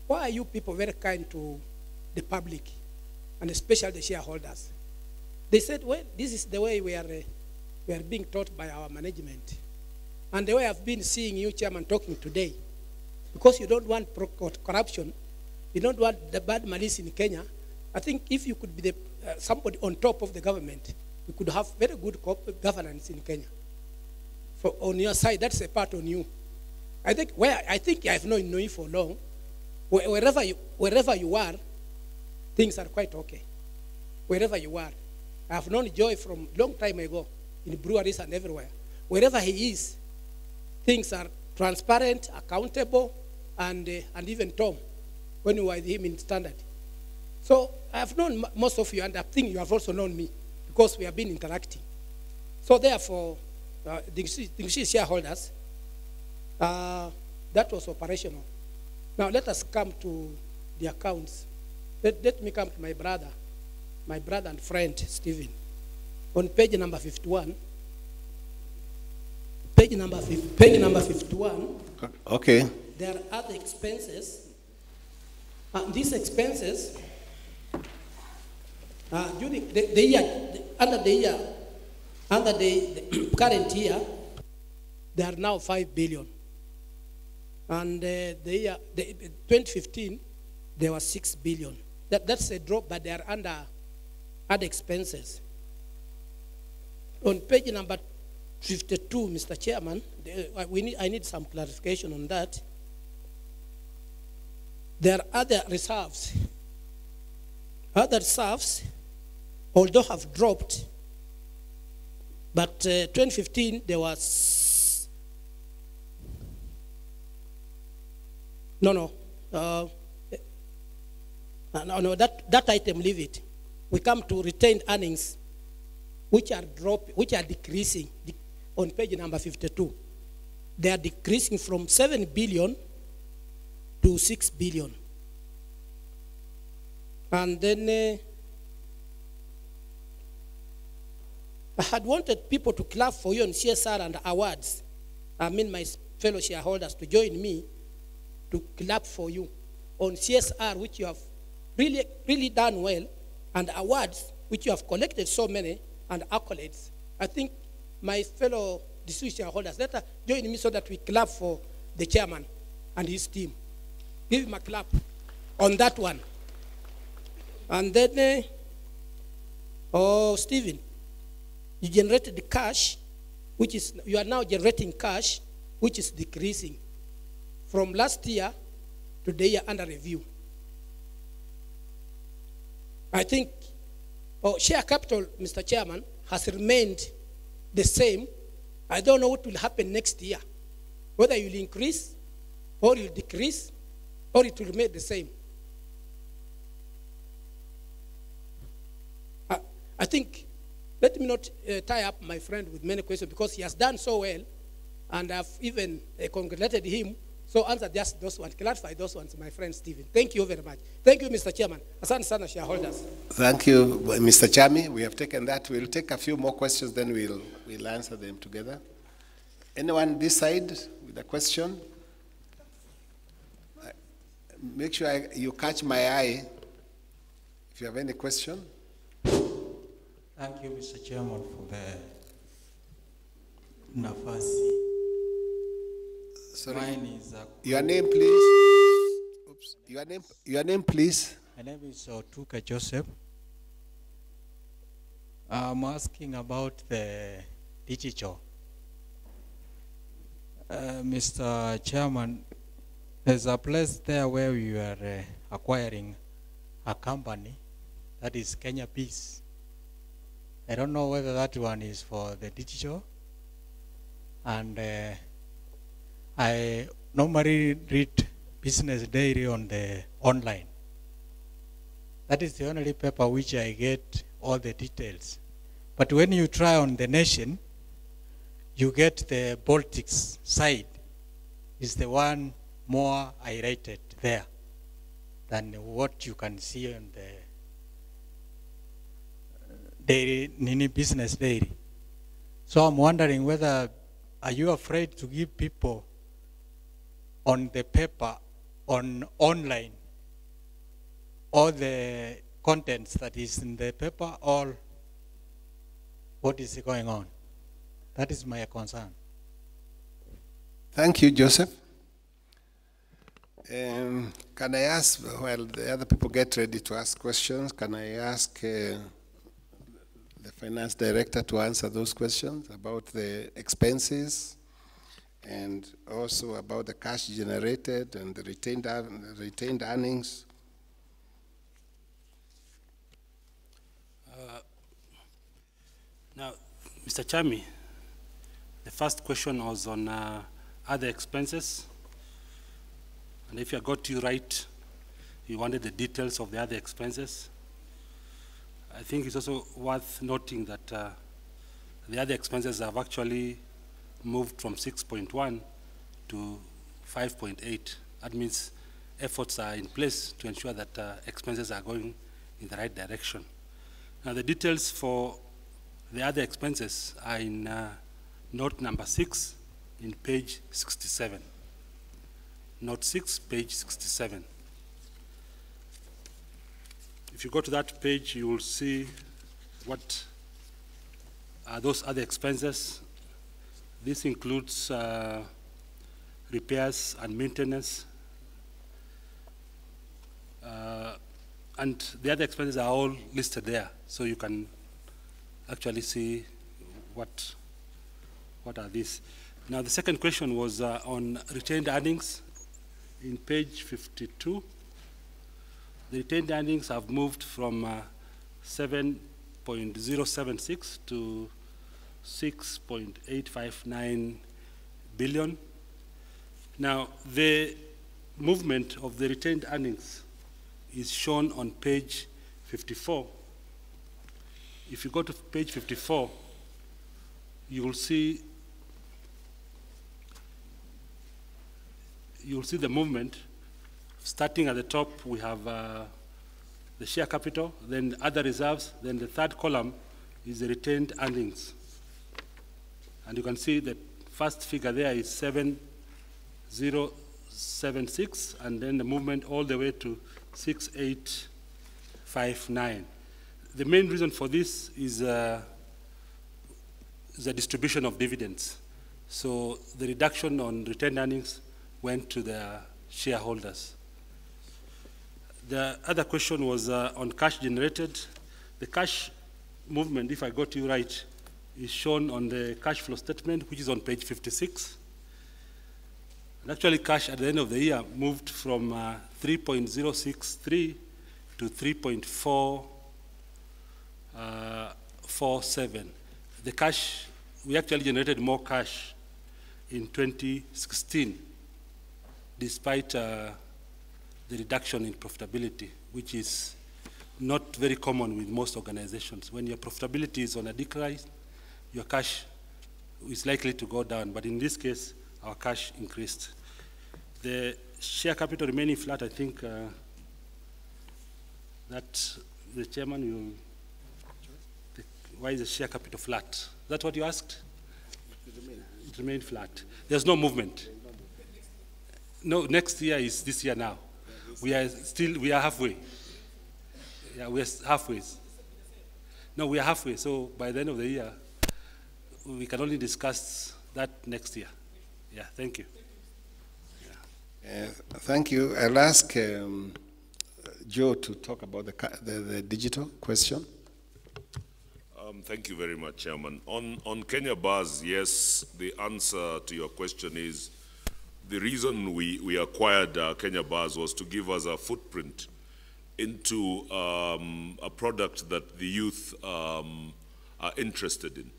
why are you people very kind to the public, and especially the shareholders? They said, well, this is the way we are being taught by our management. And the way I've been seeing you, Chairman, talking today, because you don't want corruption, you don't want the bad malice in Kenya. I think if you could be somebody on top of the government, we could have very good governance in Kenya. On your side, that's a part on you. I think I've known you for long. Wherever you are, things are quite okay. Wherever you are, I have known Joy from long time ago in breweries and everywhere. Wherever he is, things are transparent, accountable, and even Tom, when you were with him in Standard. So I have known most of you, and I think you have also known me because we have been interacting. So therefore, the shareholders, that was operational. Now let us come to the accounts. Let me come to my brother and friend, Stephen. On page number 51, page number 51. Okay. There are other expenses. These expenses, during the year, under the current year, they are now 5 billion. And the year 2015, there was 6 billion. That's a drop, but they are under other expenses. On page number 52, Mr. Chairman, I need some clarification on that. There are other reserves. Other reserves, although have dropped, But 2015, there was, no, that item, leave it. We come to retained earnings, which are decreasing on page number 52. They are decreasing from 7 billion to 6 billion. And then I had wanted people to clap for you on CSR and awards. I mean my fellow shareholders to join me to clap for you on CSR, which you have really, really done well, and awards, which you have collected so many, and accolades. I think my fellow distinguished shareholders, let us join me so that we clap for the chairman and his team. Give him a clap on that one. And then, Stephen, you generated the cash, you are now generating cash, which is decreasing from last year to the year under review. I think share capital, Mr. Chairman, has remained the same. I don't know what will happen next year, whether it will increase or it will decrease or it will remain the same. I think, let me not tie up my friend with many questions because he has done so well, and I've even congratulated him. So answer just those ones, clarify those ones, my friend Stephen. Thank you very much. Thank you, Mr. Chairman. Asante sana shareholders. Thank you, Mr. Chami. We have taken that. We'll take a few more questions, then we'll answer them together. Anyone this side with a question? Make sure you catch my eye if you have any question. Thank you, Mr. Chairman, for the nafasi. Sorry. Mine is your name, please. Oops. Your name, please. My name is Tuka Joseph. I'm asking about the digital. Mr. Chairman, there's a place there where we are acquiring a company that is Kenya Peace. I don't know whether that one is for the digital, and I normally read Business Daily on the online. That is the only paper which I get all the details. But when you try on the Nation, you get the Baltics side. Is the one more highlighted there than what you can see on the daily Business Daily. So I'm wondering whether, are you afraid to give people on the paper, on online, all the contents that is in the paper, or what is going on? That is my concern. Thank you, Joseph. Can I ask, while the other people get ready to ask questions, can I ask the finance director to answer those questions about the expenses and also about the cash generated and the retained earnings? Now, Mr. Chami, the first question was on other expenses. And if I got you right, you wanted the details of the other expenses. I think it's also worth noting that the other expenses have actually moved from 6.1 to 5.8. That means efforts are in place to ensure that expenses are going in the right direction. Now, the details for the other expenses are in note number 6 in page 67. Note 6, page 67. If you go to that page, you will see what are those other expenses. This includes repairs and maintenance. And the other expenses are all listed there, so you can actually see what are these. Now, the second question was on retained earnings in page 52. The retained earnings have moved from 7.076 to 6.859 billion. Now, the movement of the retained earnings is shown on page 54. If you go to page 54, you will see the movement. Starting at the top, we have the share capital, then other reserves, then the third column is the retained earnings. And you can see the first figure there is 7076, and then the movement all the way to 6859. The main reason for this is the distribution of dividends. So the reduction on retained earnings went to the shareholders. The other question was on cash generated. The cash movement, if I got you right, is shown on the cash flow statement, which is on page 56. And actually, cash at the end of the year moved from 3.063 to 3.447. The cash, we actually generated more cash in 2016, despite the reduction in profitability, which is not very common with most organizations. When your profitability is on a decline, your cash is likely to go down, but in this case, our cash increased. The share capital remaining flat, I think that the chairman will, why is the share capital flat? Is that what you asked? It remained flat. There's no movement. No, next year is this year now. We are halfway. Yeah, we are halfway. No, we are halfway, so by the end of the year, we can only discuss that next year. Yeah, thank you. Thank you. I'll ask Joe to talk about the digital question. Thank you very much, Chairman. On Kenya Bars, yes, the answer to your question is the reason we acquired Kenya Bars was to give us a footprint into a product that the youth are interested in.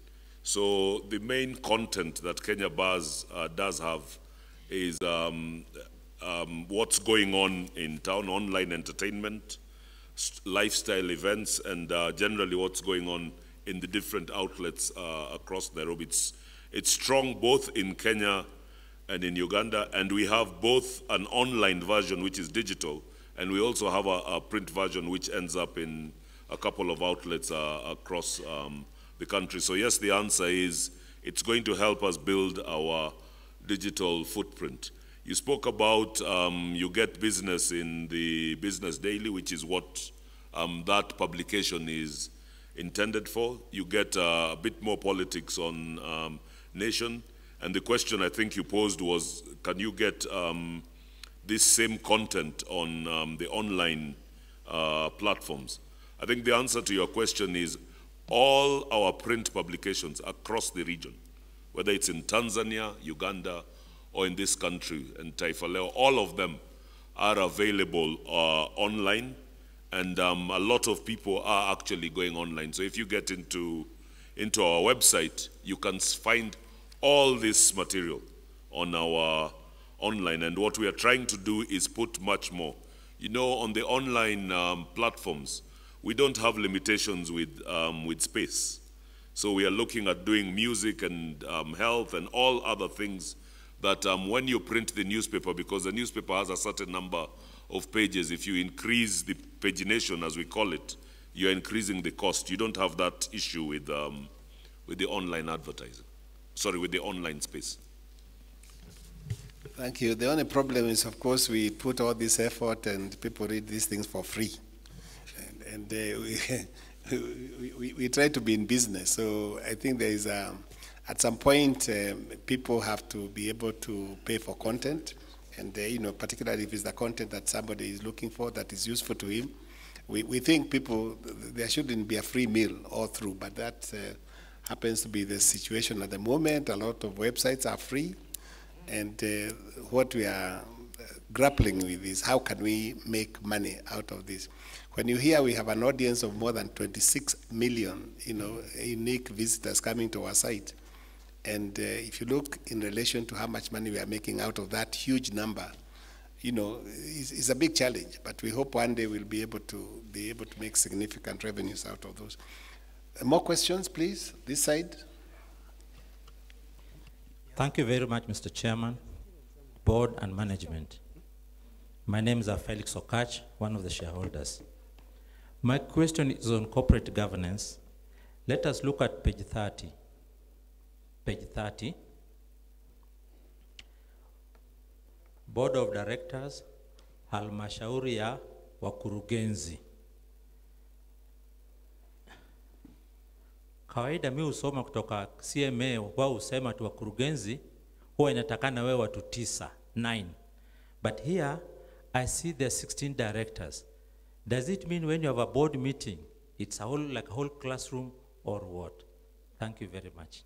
So the main content that Kenya Bars does have is what's going on in town, online entertainment, lifestyle events, and generally what's going on in the different outlets across Nairobi. It's strong both in Kenya and in Uganda, and we have both an online version, which is digital, and we also have a print version, which ends up in a couple of outlets across the country. So yes, the answer is it's going to help us build our digital footprint. You spoke about you get business in the Business Daily, which is what that publication is intended for. You get a bit more politics on Nation. And the question I think you posed was, can you get this same content on the online platforms? I think the answer to your question is all our print publications across the region, whether it's in Tanzania, Uganda, or in this country, and Taifa Leo, all of them are available online, and a lot of people are actually going online. So if you get into our website, you can find all this material on our online, and what we are trying to do is put much more. You know, on the online platforms, we don't have limitations with space. So we are looking at doing music and health and all other things that when you print the newspaper, because the newspaper has a certain number of pages, if you increase the pagination, as we call it, you're increasing the cost. You don't have that issue with the online advertising. Sorry, with the online space. Thank you. The only problem is, of course, we put all this effort and people read these things for free. And we try to be in business. So I think there is, at some point, people have to be able to pay for content. And, you know, particularly if it's the content that somebody is looking for that is useful to him. We think people, there shouldn't be a free meal all through, but that happens to be the situation at the moment. A lot of websites are free. And what we are grappling with is how can we make money out of this? When you hear we have an audience of more than 26 million, unique visitors coming to our site, and if you look in relation to how much money we are making out of that huge number, it's a big challenge. But we hope one day we'll be able to make significant revenues out of those. More questions, please. This side. Thank you very much, Mr. Chairman, board and management. My name is Felix Okach, one of the shareholders. My question is on corporate governance. Let us look at page 30. Page 30. Board of Directors, halmashauri ya wakurugenzi. Kawaida mi usoma kutoka CMA, wao usema tu wakurugenzi, huwa inatakana wewe watu 9. But here, I see there are 16 directors. Does it mean when you have a board meeting, it's like a whole classroom or what? Thank you very much.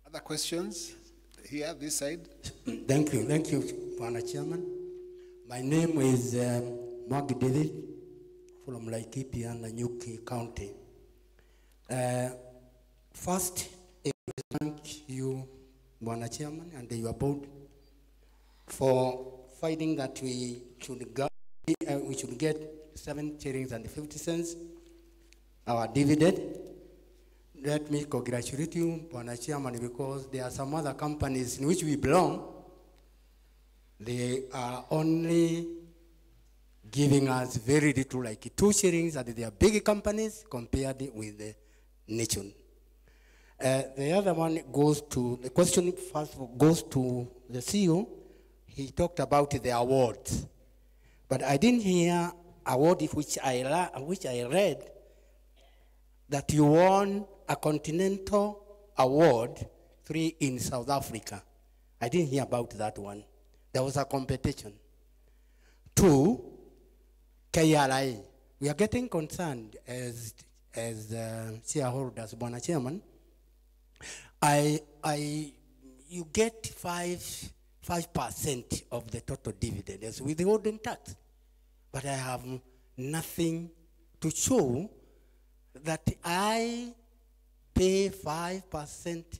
Other questions? Here, this side. Thank you, Mr. Chairman. My name is Mark David from Laikipia and Nanyuki County. First, I thank you, Mr. Chairman, and your board for finding that we should get 7 shillings and 50 cents, our dividend. Let me congratulate you, Mr. Chairman, because there are some other companies in which we belong. They are only giving us very little, like 2 shillings, and they are big companies compared with the nation. The other one goes to, the question first goes to the CEO. He talked about the awards. But I didn't hear award which I read that you won a continental award 3 in South Africa. I didn't hear about that one. There was a competition. 2, KRI. We are getting concerned as shareholders, Mr. Chairman. You get 5% of the total dividend as withholding tax, but I have nothing to show that I pay 5%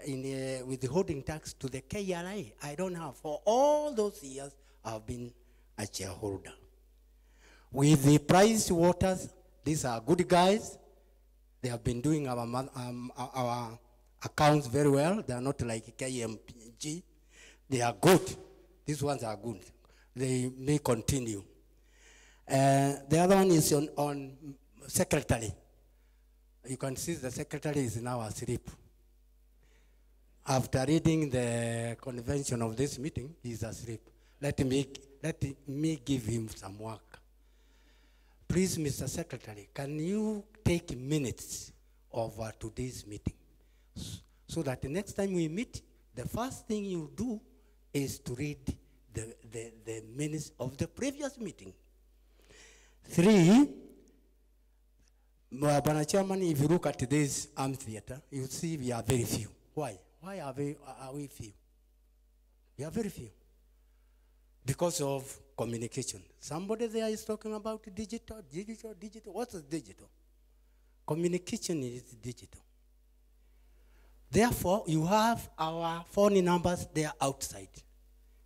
in withholding tax to the KRI. I don't have. For all those years, I've been a shareholder. With the Price Waters, these are good guys. They have been doing our accounts very well. They are not like KMG. They are good. These ones are good. They may continue. The other one is on secretary. You can see the secretary is now asleep. After reading the convention of this meeting, he's asleep. Let me give him some work. Please, Mr. Secretary, can you take minutes of today's meeting so that the next time we meet, the first thing you do is to read the minutes of the previous meeting. 3, Mr. Chairman, if you look at this amphitheater, you see we are very few. Why? Why are we few? We are very few. Because of communication. Somebody there is talking about digital. What is digital? Communication is digital. Therefore, you have our phone numbers there outside.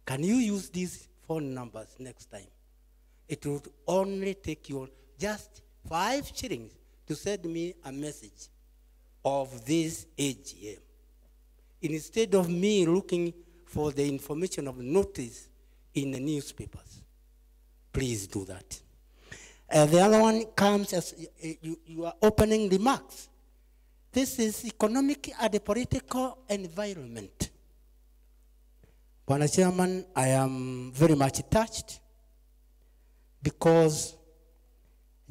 Can you use these phone numbers next time? It would only take you just 5 shillings to send me a message of this AGM. Instead of me looking for the information of notice in the newspapers. Please do that. The other one comes as you are opening remarks. This is economic and political environment. Mr. Chairman, I am very much touched because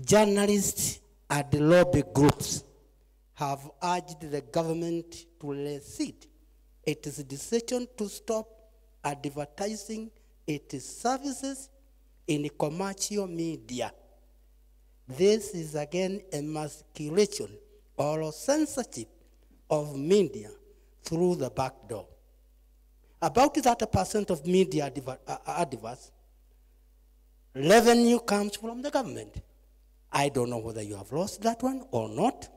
journalists and lobby groups have urged the government to rescind its decision to stop advertising its services in commercial media. This is again a emasculation or censorship of media through the back door. About 30% of media adverts, revenue comes from the government. I don't know whether you have lost that one or not,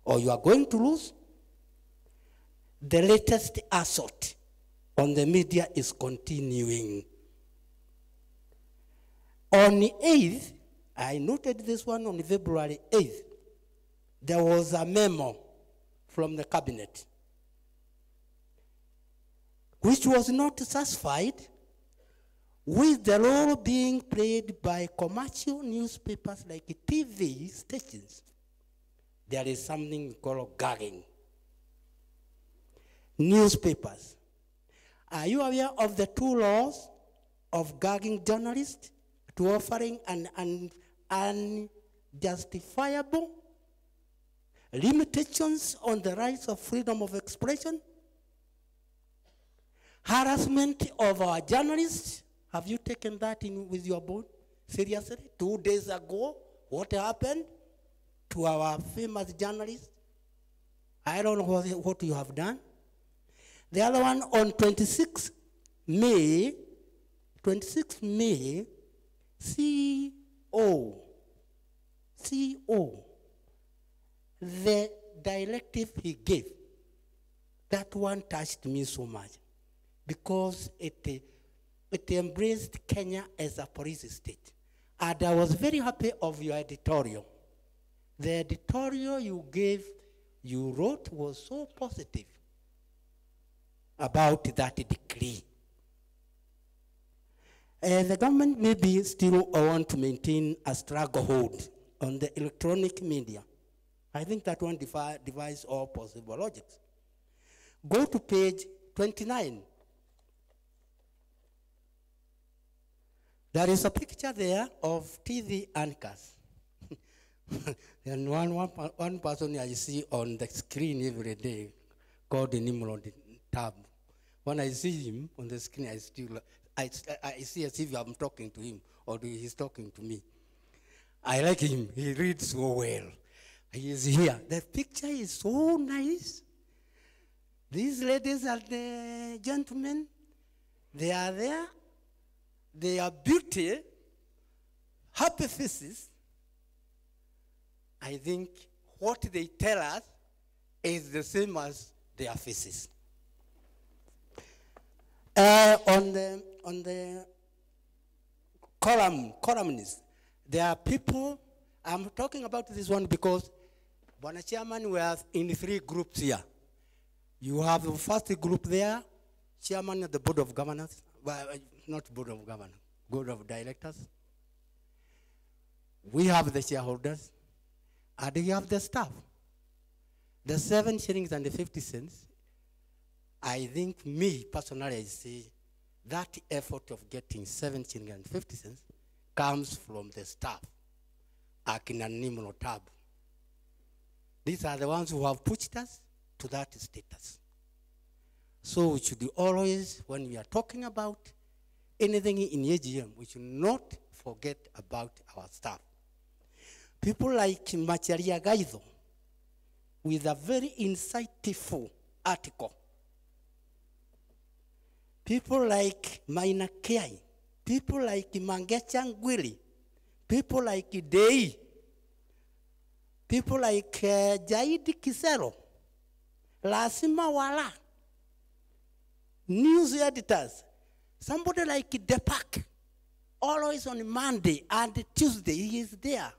or you are going to lose. The latest assault on the media is continuing. On the 8th, I noted this one on February 8th, there was a memo from the cabinet which was not satisfied with the role being played by commercial newspapers like TV stations. There is something called gagging. Newspapers. Are you aware of the 2 laws of gagging journalists to offering an unjustifiable limitations on the rights of freedom of expression? Harassment of our journalists. Have you taken that in with your board seriously? 2 days ago, what happened to our famous journalist? I don't know what you have done. The other one on 26 May, CO, the directive he gave, that one touched me so much because it embraced Kenya as a police state. And I was very happy of your editorial. The editorial you wrote was so positive about that decree. The government maybe still want to maintain a stranglehold on the electronic media. I think that one defies all possible logics. Go to page 29. There is a picture there of TV anchors. And one person I see on the screen every day called the Nimrod Tab. When I see him on the screen, I see as if I'm talking to him or he's talking to me. I like him. He reads so well. He is here. The picture is so nice. These ladies and the gentlemen, they are there. They are beauty, happy faces. I think what they tell us is the same as their faces. On the columnists, there are people. I'm talking about this one because, Bwana Chairman, we are in 3 groups here. You have the first group there, Chairman of the Board of Governors, well, not Board of Governors, Board of Directors. We have the shareholders, and we have the staff. The 7 shillings and the 50 cents, I think me personally, I say that effort of getting 7 shillings and 50 cents comes from the staff. Akina Nimrod Tab. These are the ones who have pushed us to that status. So we should always, when we are talking about anything in AGM, we should not forget about our staff. People like Macharia Gaido, with a very insightful article. People like Maina Kiai, people like Mangechang Gwili, people like Dei, people like Jaidi Kisero, Lasima Wala, news editors, somebody like Depak, always on Monday and Tuesday, he is there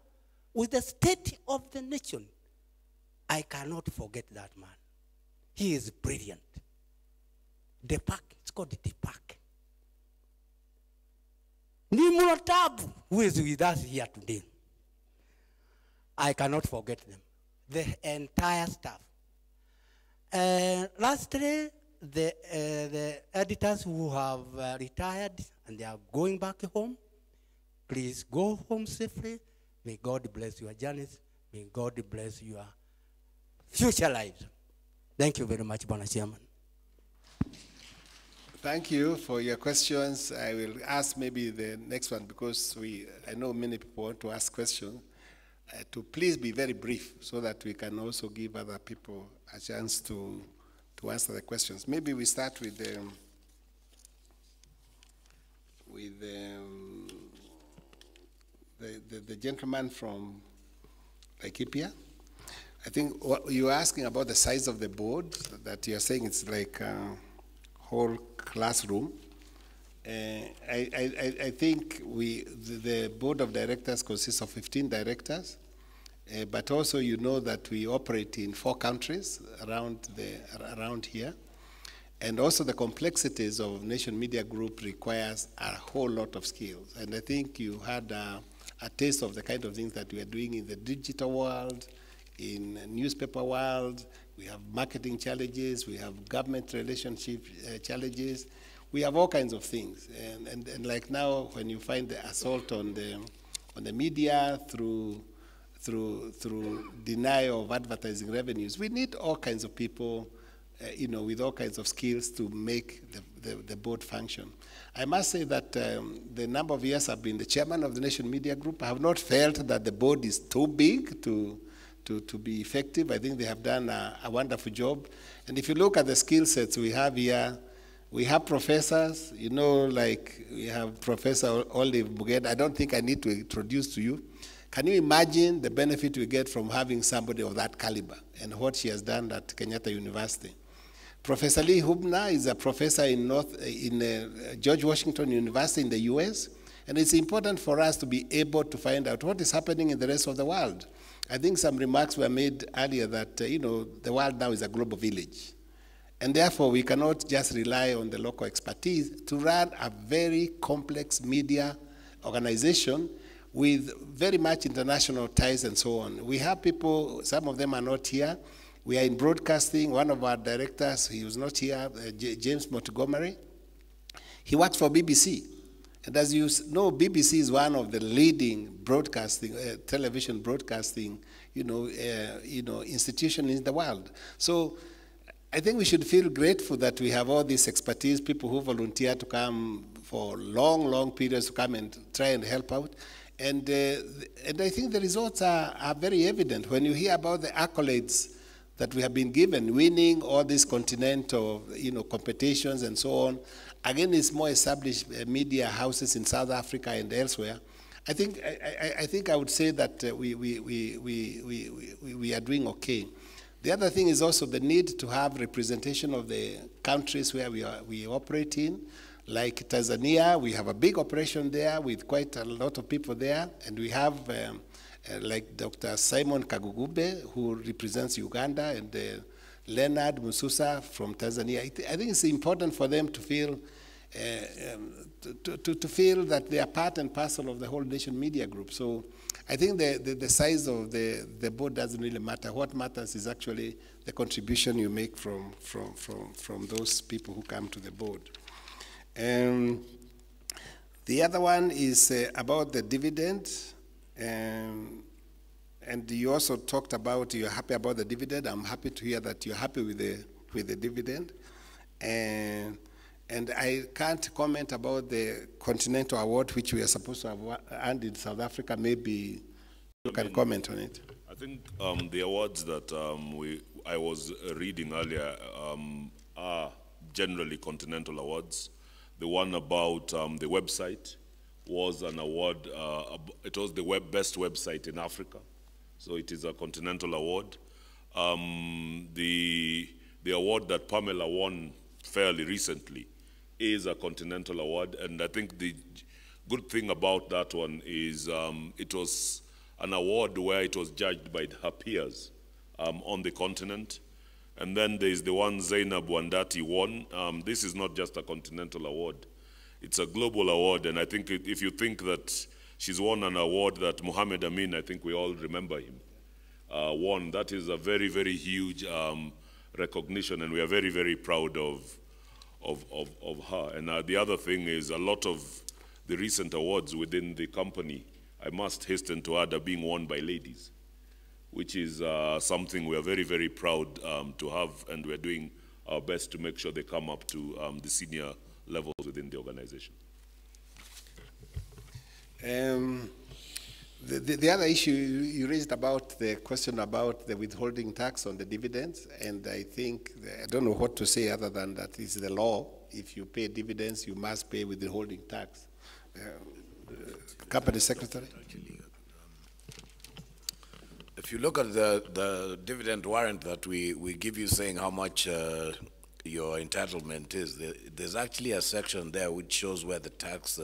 with the state of the nation. I cannot forget that man. He is brilliant. Depak, it's called Depak. Nimrod Tab, who is with us here today. I cannot forget them. The entire staff. Lastly, the editors who have retired and they are going back home, please go home safely. May God bless your journeys. May God bless your future lives. Thank you very much, Bwana Chairman. Thank you for your questions. I will ask maybe the next one because I know many people want to ask questions. To please be very brief so that we can also give other people a chance to to answer the questions. Maybe we start with the gentleman from Laikipia. I think what you're asking about the size of the board, that you're saying it's like a whole classroom. I think the board of directors consists of 15 directors, but also you know that we operate in 4 countries around here. And also the complexities of Nation Media Group requires a whole lot of skills. And I think you had a taste of the kind of things that we are doing in the digital world, in the newspaper world. We have marketing challenges, we have government relationship challenges. We have all kinds of things. And like now, when you find the assault on the media through denial of advertising revenues, we need all kinds of people with all kinds of skills to make the board function. I must say that the number of years I've been the chairman of the Nation Media Group, I have not felt that the board is too big to be effective. I think they have done a wonderful job. And if you look at the skill sets we have here, we have professors, like we have Professor Olive Buged. I don't think I need to introduce to you. Can you imagine the benefit we get from having somebody of that caliber and what she has done at Kenyatta University? Professor Lee Hubner is a professor in George Washington University in the US, and it's important for us to be able to find out what is happening in the rest of the world. I think some remarks were made earlier that, the world now is a global village. And therefore, we cannot just rely on the local expertise to run a very complex media organization with very much international ties and so on. We have people, some of them are not here. We are in broadcasting. One of our directors, he was not here, James Montgomery. He works for BBC. And as you know, BBC is one of the leading broadcasting, television broadcasting, institution in the world. So I think we should feel grateful that we have all this expertise, people who volunteer to come for long, long periods to come and try and help out. And I think the results are very evident. When you hear about the accolades that we have been given, winning all these continental, competitions and so on, again, it's more established media houses in South Africa and elsewhere. I think I would say that we are doing okay. The other thing is also the need to have representation of the countries where we operate in. Like Tanzania, we have a big operation there with quite a lot of people there, and we have like Dr. Simon Kagugube, who represents Uganda, and Leonard Mususa from Tanzania. I think it's important for them to feel to feel that they are part and parcel of the whole Nation Media Group. So I think the size of the board doesn't really matter. What matters is actually the contribution you make from those people who come to the board. The other one is about the dividend. And you also talked about you're happy about the dividend. I'm happy to hear that you're happy with the dividend. And I can't comment about the Continental Award, which we are supposed to have earned in South Africa. Maybe you can comment on it. I think the awards that I was reading earlier are generally Continental Awards. The one about the website was an award. It was the best website in Africa, so it is a Continental Award. The award that Pamela won fairly recently is a Continental Award, and I think the good thing about that one is it was an award where it was judged by her peers on the continent. And then there's the one Zainab Wandati won. This is not just a Continental Award. It's a global award, and I think if you think that she's won an award that Muhammad Amin, I think we all remember him, won, that is a very, very huge recognition, and we are very, very proud of her. And the other thing is a lot of the recent awards within the company, I must hasten to add, are being won by ladies, which is something we are very, very proud to have, and we're doing our best to make sure they come up to the senior levels within the organization. The other issue you raised about the question about the withholding tax on the dividends, and I think, I don't know what to say other than that is the law. If you pay dividends, you must pay withholding tax. Company Secretary. If you look at the dividend warrant that we give you saying how much your entitlement is, there's actually a section there which shows where the tax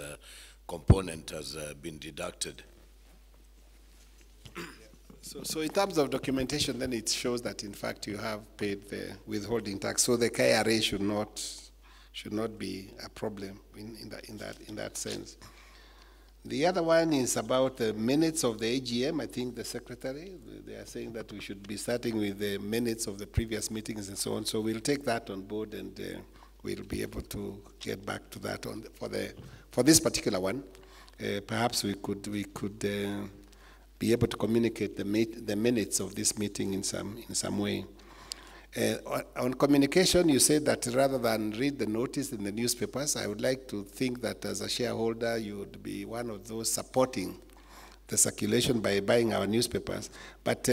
component has been deducted. So in terms of documentation, then it shows that in fact you have paid the withholding tax. So the KRA should not be a problem in that sense. The other one is about the minutes of the AGM. I think the secretary, they are saying that we should be starting with the minutes of the previous meetings and so on. So we'll take that on board, and we'll be able to get back to that for this particular one. Perhaps we could be able to communicate the minutes of this meeting in some way. On communication, you said that rather than read the notice in the newspapers, I would like to think that as a shareholder, you would be one of those supporting the circulation by buying our newspapers. But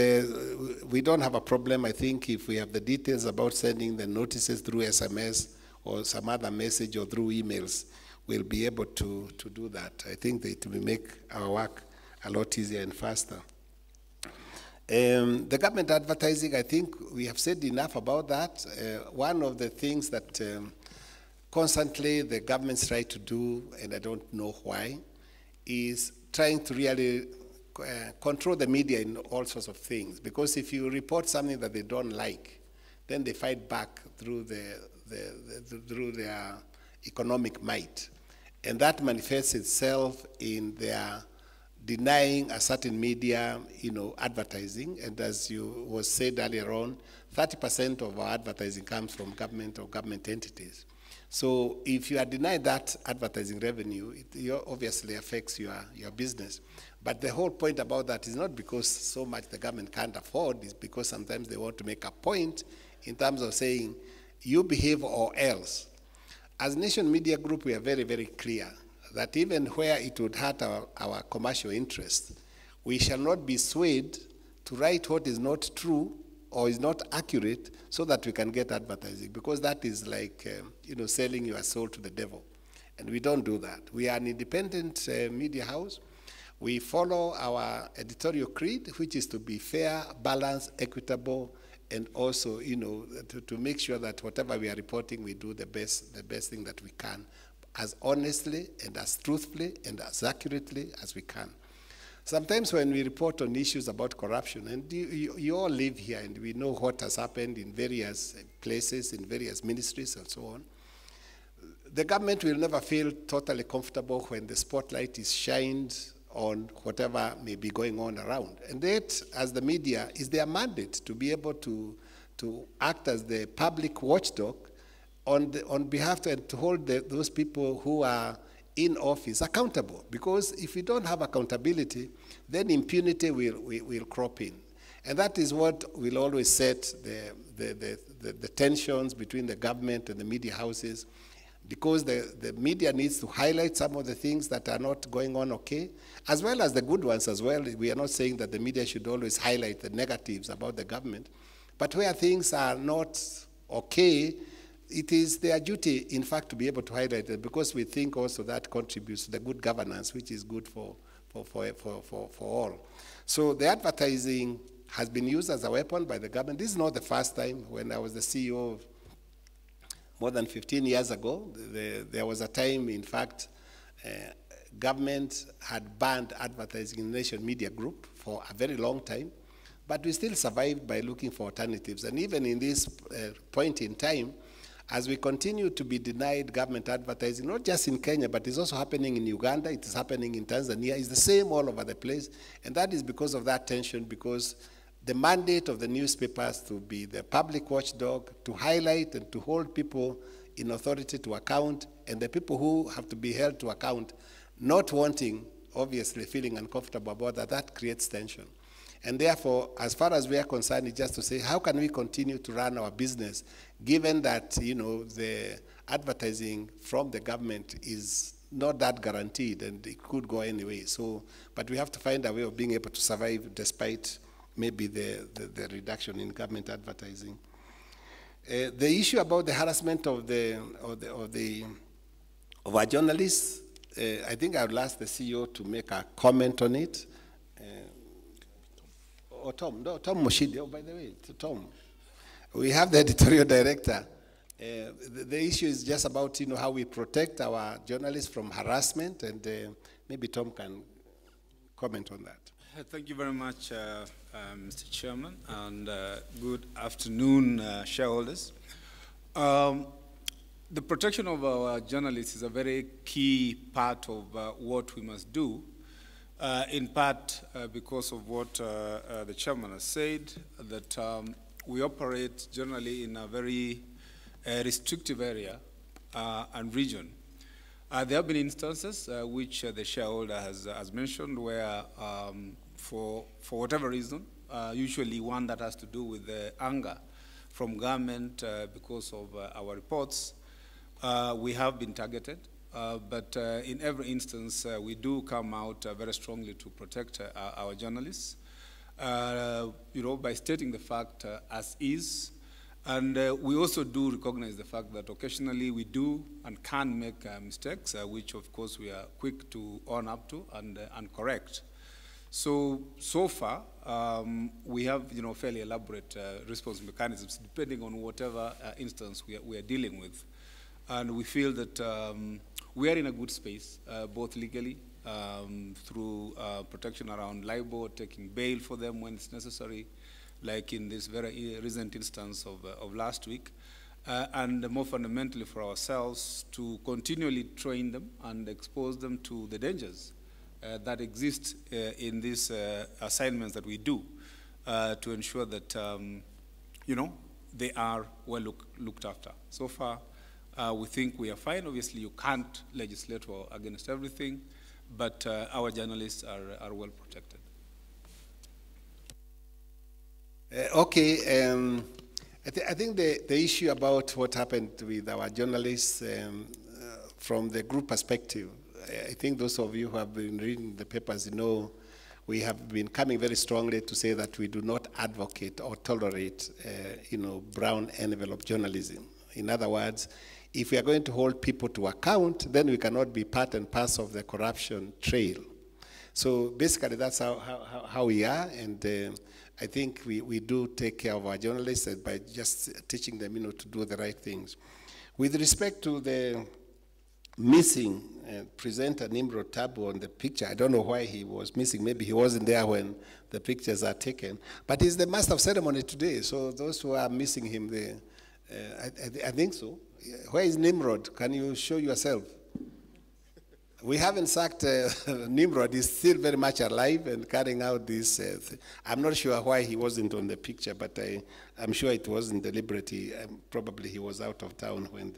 we don't have a problem, I think, if we have the details about sending the notices through SMS or some other message or through emails, we'll be able to do that. I think that it will make our work a lot easier and faster. The government advertising, I think we have said enough about that. One of the things that constantly the governments try to do, and I don't know why, is trying to really control the media in all sorts of things. Because if you report something that they don't like, then they fight back through through their economic might. And that manifests itself in their denying a certain media, advertising. And as was said earlier on, 30% of our advertising comes from government or government entities. So if you are denied that advertising revenue, it obviously affects your business. But the whole point about that is not because so much the government can't afford, it's because sometimes they want to make a point in terms of saying, you behave or else. As Nation Media Group, we are very, very clear that even where it would hurt our commercial interest, we shall not be swayed to write what is not true or is not accurate so that we can get advertising, because that is like, selling your soul to the devil. And we don't do that. We are an independent media house. We follow our editorial creed, which is to be fair, balanced, equitable, and also, to make sure that whatever we are reporting, we do the best thing that we can, as honestly and as truthfully and as accurately as we can. Sometimes when we report on issues about corruption, and you all live here and we know what has happened in various places, in various ministries and so on, the government will never feel totally comfortable when the spotlight is shined on whatever may be going on around. And that, as the media, is their mandate to be able to act as the public watchdog on behalf to hold those people who are in office accountable. Because if we don't have accountability, then impunity will crop in. And that is what will always set the tensions between the government and the media houses, because the media needs to highlight some of the things that are not going on okay, as well as the good ones as well. We are not saying that the media should always highlight the negatives about the government, but where things are not okay, it is their duty, in fact, to be able to highlight it, because we think also that contributes to the good governance, which is good for all. So the advertising has been used as a weapon by the government. This is not the first time. When I was the CEO more than 15 years ago, there was a time, in fact, government had banned advertising in the Nation Media Group for a very long time, but we still survived by looking for alternatives. And even in this point in time, as we continue to be denied government advertising, not just in Kenya, but it's also happening in Uganda, it is happening in Tanzania, it's the same all over the place, and that is because of that tension, because the mandate of the newspapers to be the public watchdog, to highlight and to hold people in authority to account, and the people who have to be held to account, not wanting, obviously feeling uncomfortable about that, that creates tension. And therefore, as far as we are concerned, it's just to say, how can we continue to run our business, given that, the advertising from the government is not that guaranteed, and it could go anyway. So, but we have to find a way of being able to survive despite maybe the reduction in government advertising. The issue about the harassment of our journalists, I think I would ask the CEO to make a comment on it. Or Tom Moshidi, oh, by the way, Tom. We have the editorial director. The issue is just about how we protect our journalists from harassment, and maybe Tom can comment on that. Thank you very much, Mr. Chairman, and good afternoon, shareholders. The protection of our journalists is a very key part of what we must do, in part because of what the chairman has said, that we operate generally in a very restrictive area and region. There have been instances which the shareholder has mentioned where, for whatever reason, usually one that has to do with the anger from government because of our reports, we have been targeted. But in every instance, we do come out very strongly to protect our journalists, by stating the fact as is. And we also do recognize the fact that occasionally we do and can make mistakes, which of course we are quick to own up to and correct. So far, we have fairly elaborate response mechanisms depending on whatever instance we are dealing with. And we feel that we are in a good space, both legally, through protection around libel, taking bail for them when it's necessary, like in this very recent instance of last week, and more fundamentally for ourselves to continually train them and expose them to the dangers that exist in these assignments that we do to ensure that, they are well looked after. So far, we think we are fine. Obviously, you can't legislate against everything, but our journalists are well protected. Okay, I think the issue about what happened with our journalists from the group perspective, I think those of you who have been reading the papers we have been coming very strongly to say that we do not advocate or tolerate, brown envelope journalism. In other words, if we are going to hold people to account, then we cannot be part and parcel of the corruption trail. So basically, that's how we are, and I think we do take care of our journalists by just teaching them, to do the right things. With respect to the missing presenter Nimrod Tabu on the picture, I don't know why he was missing. Maybe he wasn't there when the pictures are taken. But he's the master of ceremony today, so those who are missing him, I think so. Where is Nimrod? Can you show yourself? We haven't sacked Nimrod. He's still very much alive and carrying out this. I'm not sure why he wasn't on the picture, but I'm sure it wasn't deliberate. Probably he was out of town when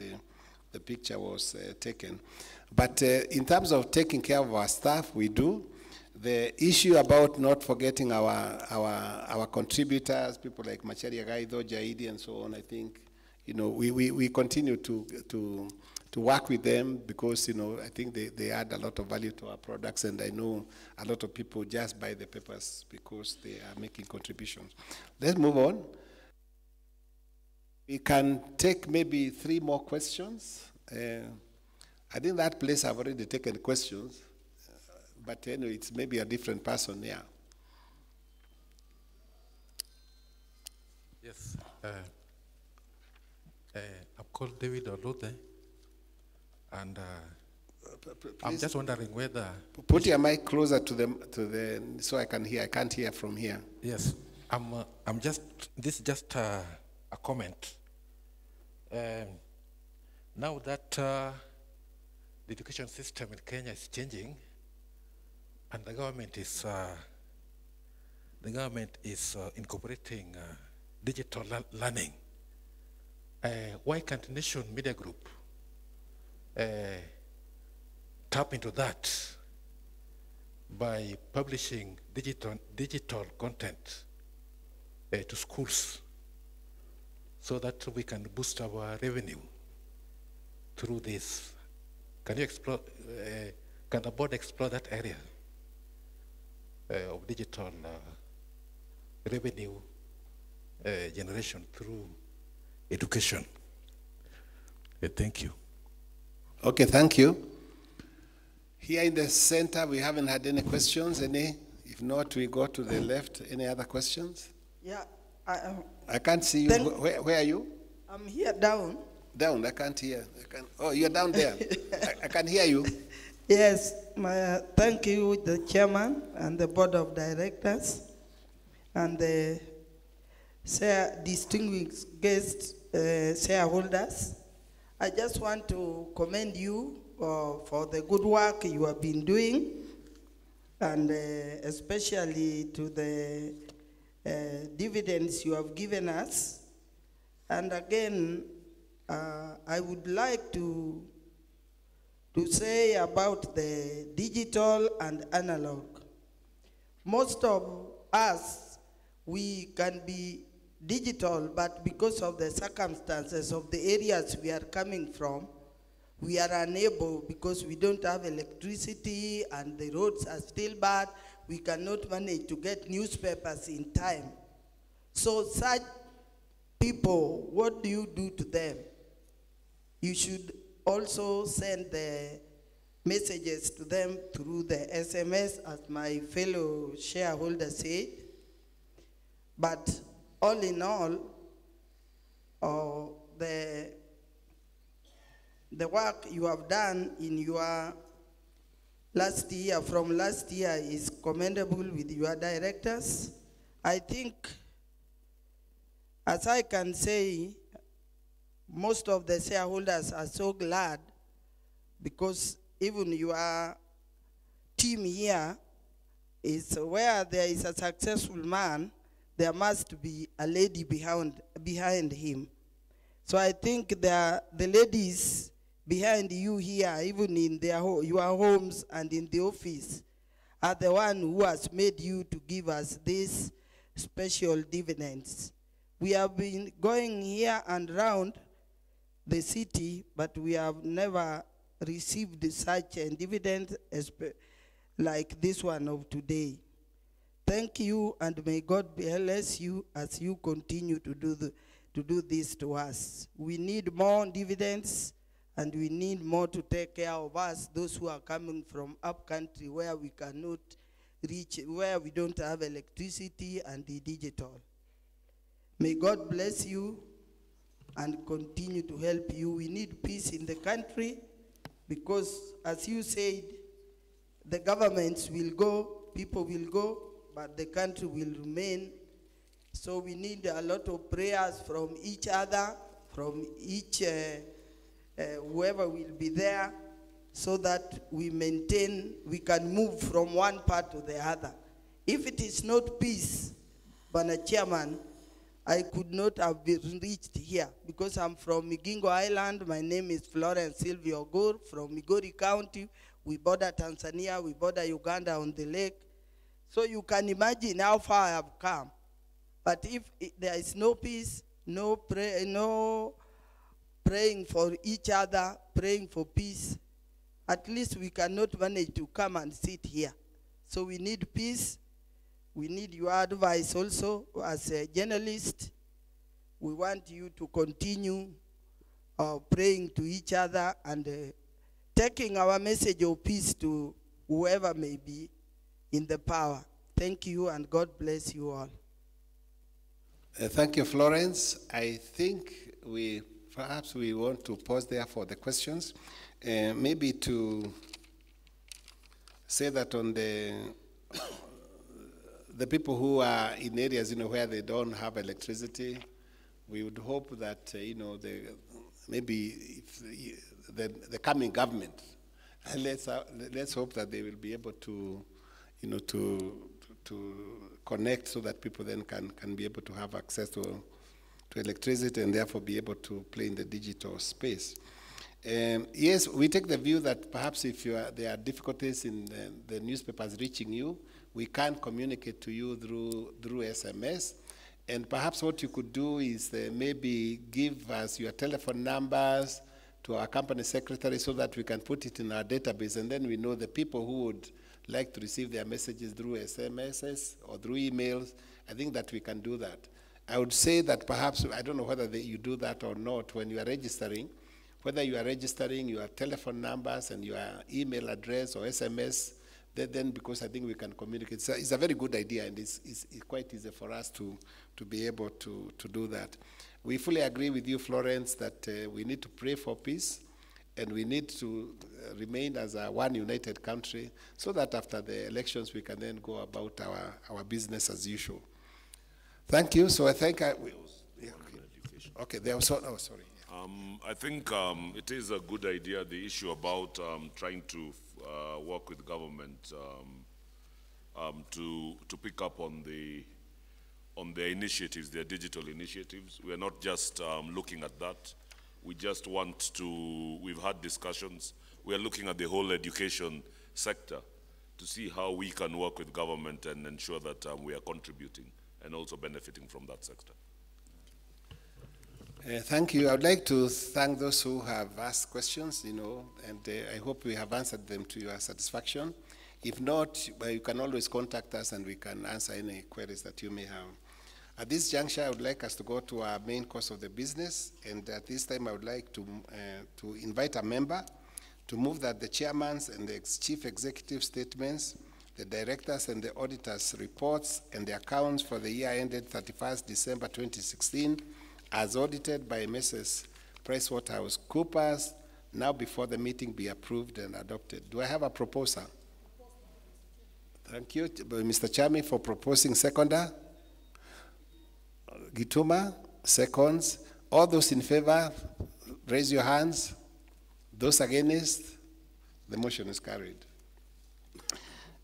the picture was taken. But in terms of taking care of our staff, we do. The issue about not forgetting our contributors, people like Macharia Gaido, Jaidi, and so on, I think, we continue to work with them because, I think they add a lot of value to our products, and I know a lot of people just buy the papers because they are making contributions. Let's move on. We can take maybe 3 more questions. I think that place I've already taken questions, but anyway, it's maybe a different person, yeah. Yes. I'm called David Olute. And I'm just wondering whether... Put your mic closer to the so I can hear. I can't hear from here. Yes. This is just a comment. Now that the education system in Kenya is changing, and the government is incorporating digital learning, why can't Nation Media Group tap into that by publishing digital content to schools so that we can boost our revenue through this Can you explore, can the board explore that area of digital revenue generation through education? Thank you. Okay, thank you. Here in the center, we haven't had any questions. Any? If not, we go to the left. Any other questions? Yeah. I can't see you. Where are you? I'm here down. Down, I can't hear. Oh, you're down there. I can hear you. Yes, thank you, the chairman and the board of directors and the distinguished guest shareholders. I just want to commend you for the good work you have been doing, and especially to the dividends you have given us. And again, I would like to say about the digital and analog. Most of us, we can be digital, but because of the circumstances of the areas we are coming from, we are unable, because we don't have electricity and the roads are still bad, we cannot manage to get newspapers in time. So such people, what do you do to them? You should also send the messages to them through the SMS, as my fellow shareholder said. But all in all, the work you have done in your last year, from last year, is commendable with your directors. I think, as I can say, most of the shareholders are so glad, because even your team here is where there is a successful man, there must be a lady behind him. So I think the ladies behind you here, even in your homes and in the office, are the one who has made you to give us these special dividends. We have been going here and round the city, but we have never received such a dividend like this one of today. Thank you, and may God bless you as you continue to do this to us. We need more dividends, and we need more to take care of us, those who are coming from up country where we cannot reach, where we don't have electricity and the digital. May God bless you and continue to help you. We need peace in the country, because, as you said, the governments will go, people will go, but the country will remain. So we need a lot of prayers from each other, from each, whoever will be there, so that we can move from one part to the other. If it is not peace, Bwana Chairman, I could not have been reached here, because I'm from Migingo Island. My name is Florence Silvio Ogur from Migori County. We border Tanzania, we border Uganda on the lake. So you can imagine how far I have come. But if there is no peace, no praying for each other, praying for peace, at least we cannot manage to come and sit here. So we need peace. We need your advice also as a journalist. We want you to continue praying to each other and taking our message of peace to whoever may be in the power. Thank you, and God bless you all. Thank you, Florence. I think perhaps we want to pause there for the questions. Maybe to say that on the people who are in areas, where they don't have electricity, we would hope that, maybe if the coming government, let's hope that they will be able to, to connect, so that people then can be able to have access to electricity and therefore be able to play in the digital space. Yes, we take the view that perhaps if there are difficulties in the newspapers reaching you, we can communicate to you through SMS. And perhaps what you could do is maybe give us your telephone numbers to our company secretary so that we can put it in our database, and then we know the people who would like to receive their messages through SMSs or through emails. I think that we can do that. I would say that perhaps, I don't know whether you do that or not, when you are registering, whether you are registering your telephone numbers and your email address or SMS, then because I think we can communicate. So it's a very good idea, and it's quite easy for us to be able to do that. We fully agree with you, Florence, that we need to pray for peace, and we need to remain as a one united country so that after the elections we can then go about our business as usual. Thank you. So I think okay, there was, oh, sorry. I think it is a good idea, the issue about trying to work with government to pick up on their initiatives, their digital initiatives. We are not just looking at that. We just want to, we've had discussions. We are looking at the whole education sector to see how we can work with government and ensure that we are contributing and also benefiting from that sector. Thank you. I would like to thank those who have asked questions, and I hope we have answered them to your satisfaction. If not, you can always contact us and we can answer any queries that you may have. At this juncture, I would like us to go to our main course of the business, and at this time I would like to invite a member to move that the chairman's and the chief executive statements, the directors and the auditors' reports, and the accounts for the year ended 31st December 2016, as audited by Mrs. PricewaterhouseCoopers, now before the meeting be approved and adopted. Do I have a proposer? Thank you, Mr. Chami, for proposing. Seconder? Gituma, seconds. All those in favor, raise your hands. Those against, the motion is carried.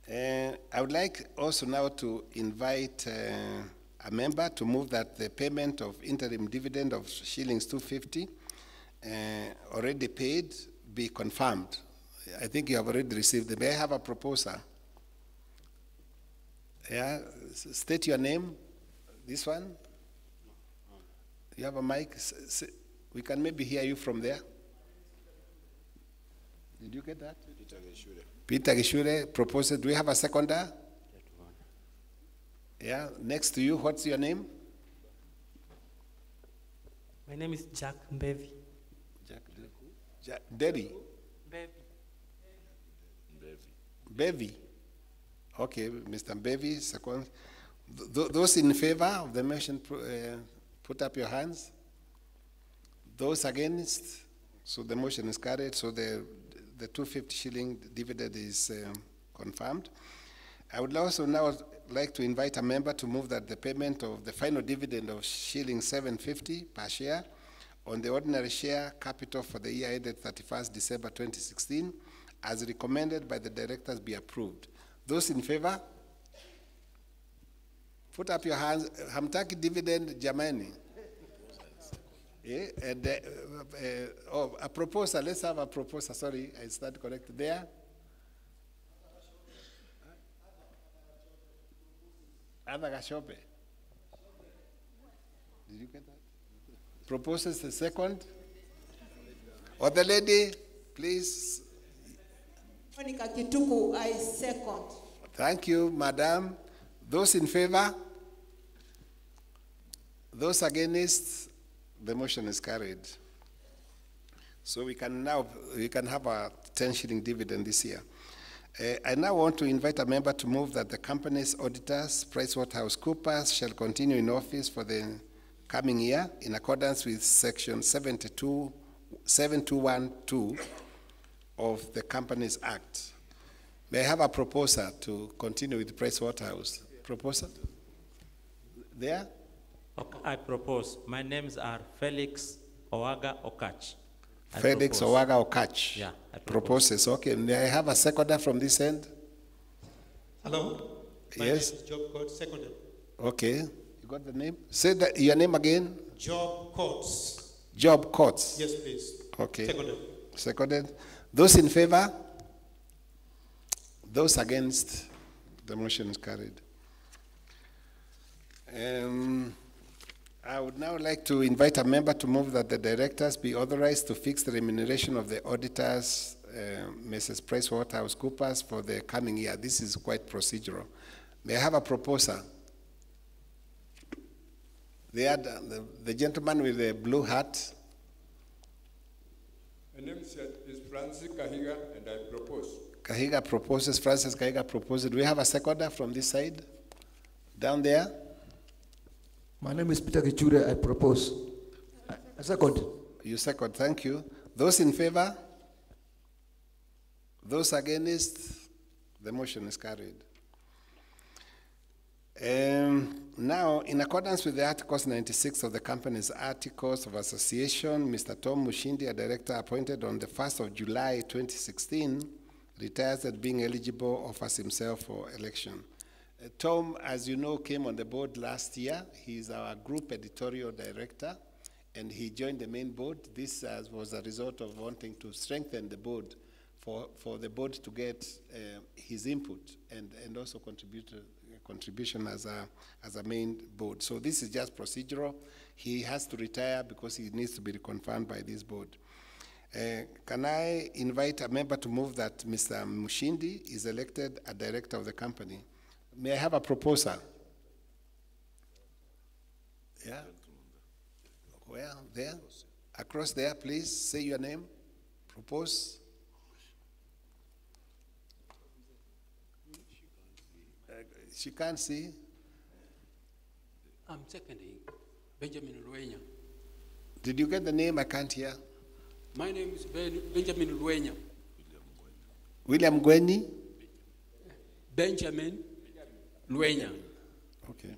I would like also now to invite a member to move that the payment of interim dividend of shillings 250 already paid be confirmed. I think you have already received it. May I have a proposer? Yeah, state your name. This one? You have a mic? We can maybe hear you from there. Did you get that? Peter Gishure proposes. Do we have a seconder? Yeah, next to you, what's your name? My name is Jack Mbevi. Jack Derry? Bevi. Okay, Mr. Bevi, second. Those in favor of the motion, put up your hands. Those against, so the motion is carried, so the 250 shilling dividend is confirmed. I would also now like to invite a member to move that the payment of the final dividend of shilling 750 per share on the ordinary share capital for the year ended 31st December 2016, as recommended by the directors, be approved. Those in favor? Put up your hands. Hamtaki dividend, jamani. Yeah, and, a proposal. Let's have a proposal. Sorry, I stand corrected there. Ada Gashope. Did you get that? Proposes the second. Or the lady, please. Monica Kituku, I second. Thank you, madam. Those in favor? Those against? The motion is carried. So we can have a 10 shilling dividend this year. I now want to invite a member to move that the company's auditors, PricewaterhouseCoopers, shall continue in office for the coming year in accordance with section 7212 of the Companies Act. May I have a proposer to continue with Pricewaterhouse? Proposer? There? Okay, I propose. My names are Felix Owaga Okach. Felix Owaga Okach. Yeah, proposes. Okay, may I have a seconder from this end? Hello? My Yes. name is Job Coates, seconded. Okay, you got the name? Say that, your name again? Job Coates. Job Coates. Yes, please. Okay. Seconded. Seconded. Those in favor? Those against? The motion is carried. I would now like to invite a member to move that the directors be authorized to fix the remuneration of the auditors, Mrs. PricewaterhouseCoopers, for the coming year. This is quite procedural. May I have a proposer? The gentleman with the blue hat. My name is Francis Kahiga, and I propose. Kahiga proposes, Francis Kahiga proposes. Do we have a seconder from this side? Down there? My name is Peter Kichure, I propose. A second. You second, thank you. Those in favor? Those against? The motion is carried. Now, in accordance with the Articles 96 of the Company's Articles of Association, Mr. Tom Mushindi, a director appointed on the 1st of July 2016, retires at being eligible, offers himself for election. Tom, as you know, came on the board last year. He's our group editorial director, and he joined the main board. This was a result of wanting to strengthen the board for the board to get his input and also contribution as a main board. So this is just procedural. He has to retire because he needs to be reconfirmed by this board. Can I invite a member to move that Mr. Mushindi is elected a director of the company? May I have a proposer? Yeah? Where? There? Across there, please. Say your name. Propose. She can't see. I'm seconding. Benjamin Luenya. Did you get the name? I can't hear. My name is Benjamin Luenya. William Gweni? Benjamin Luenya. Okay.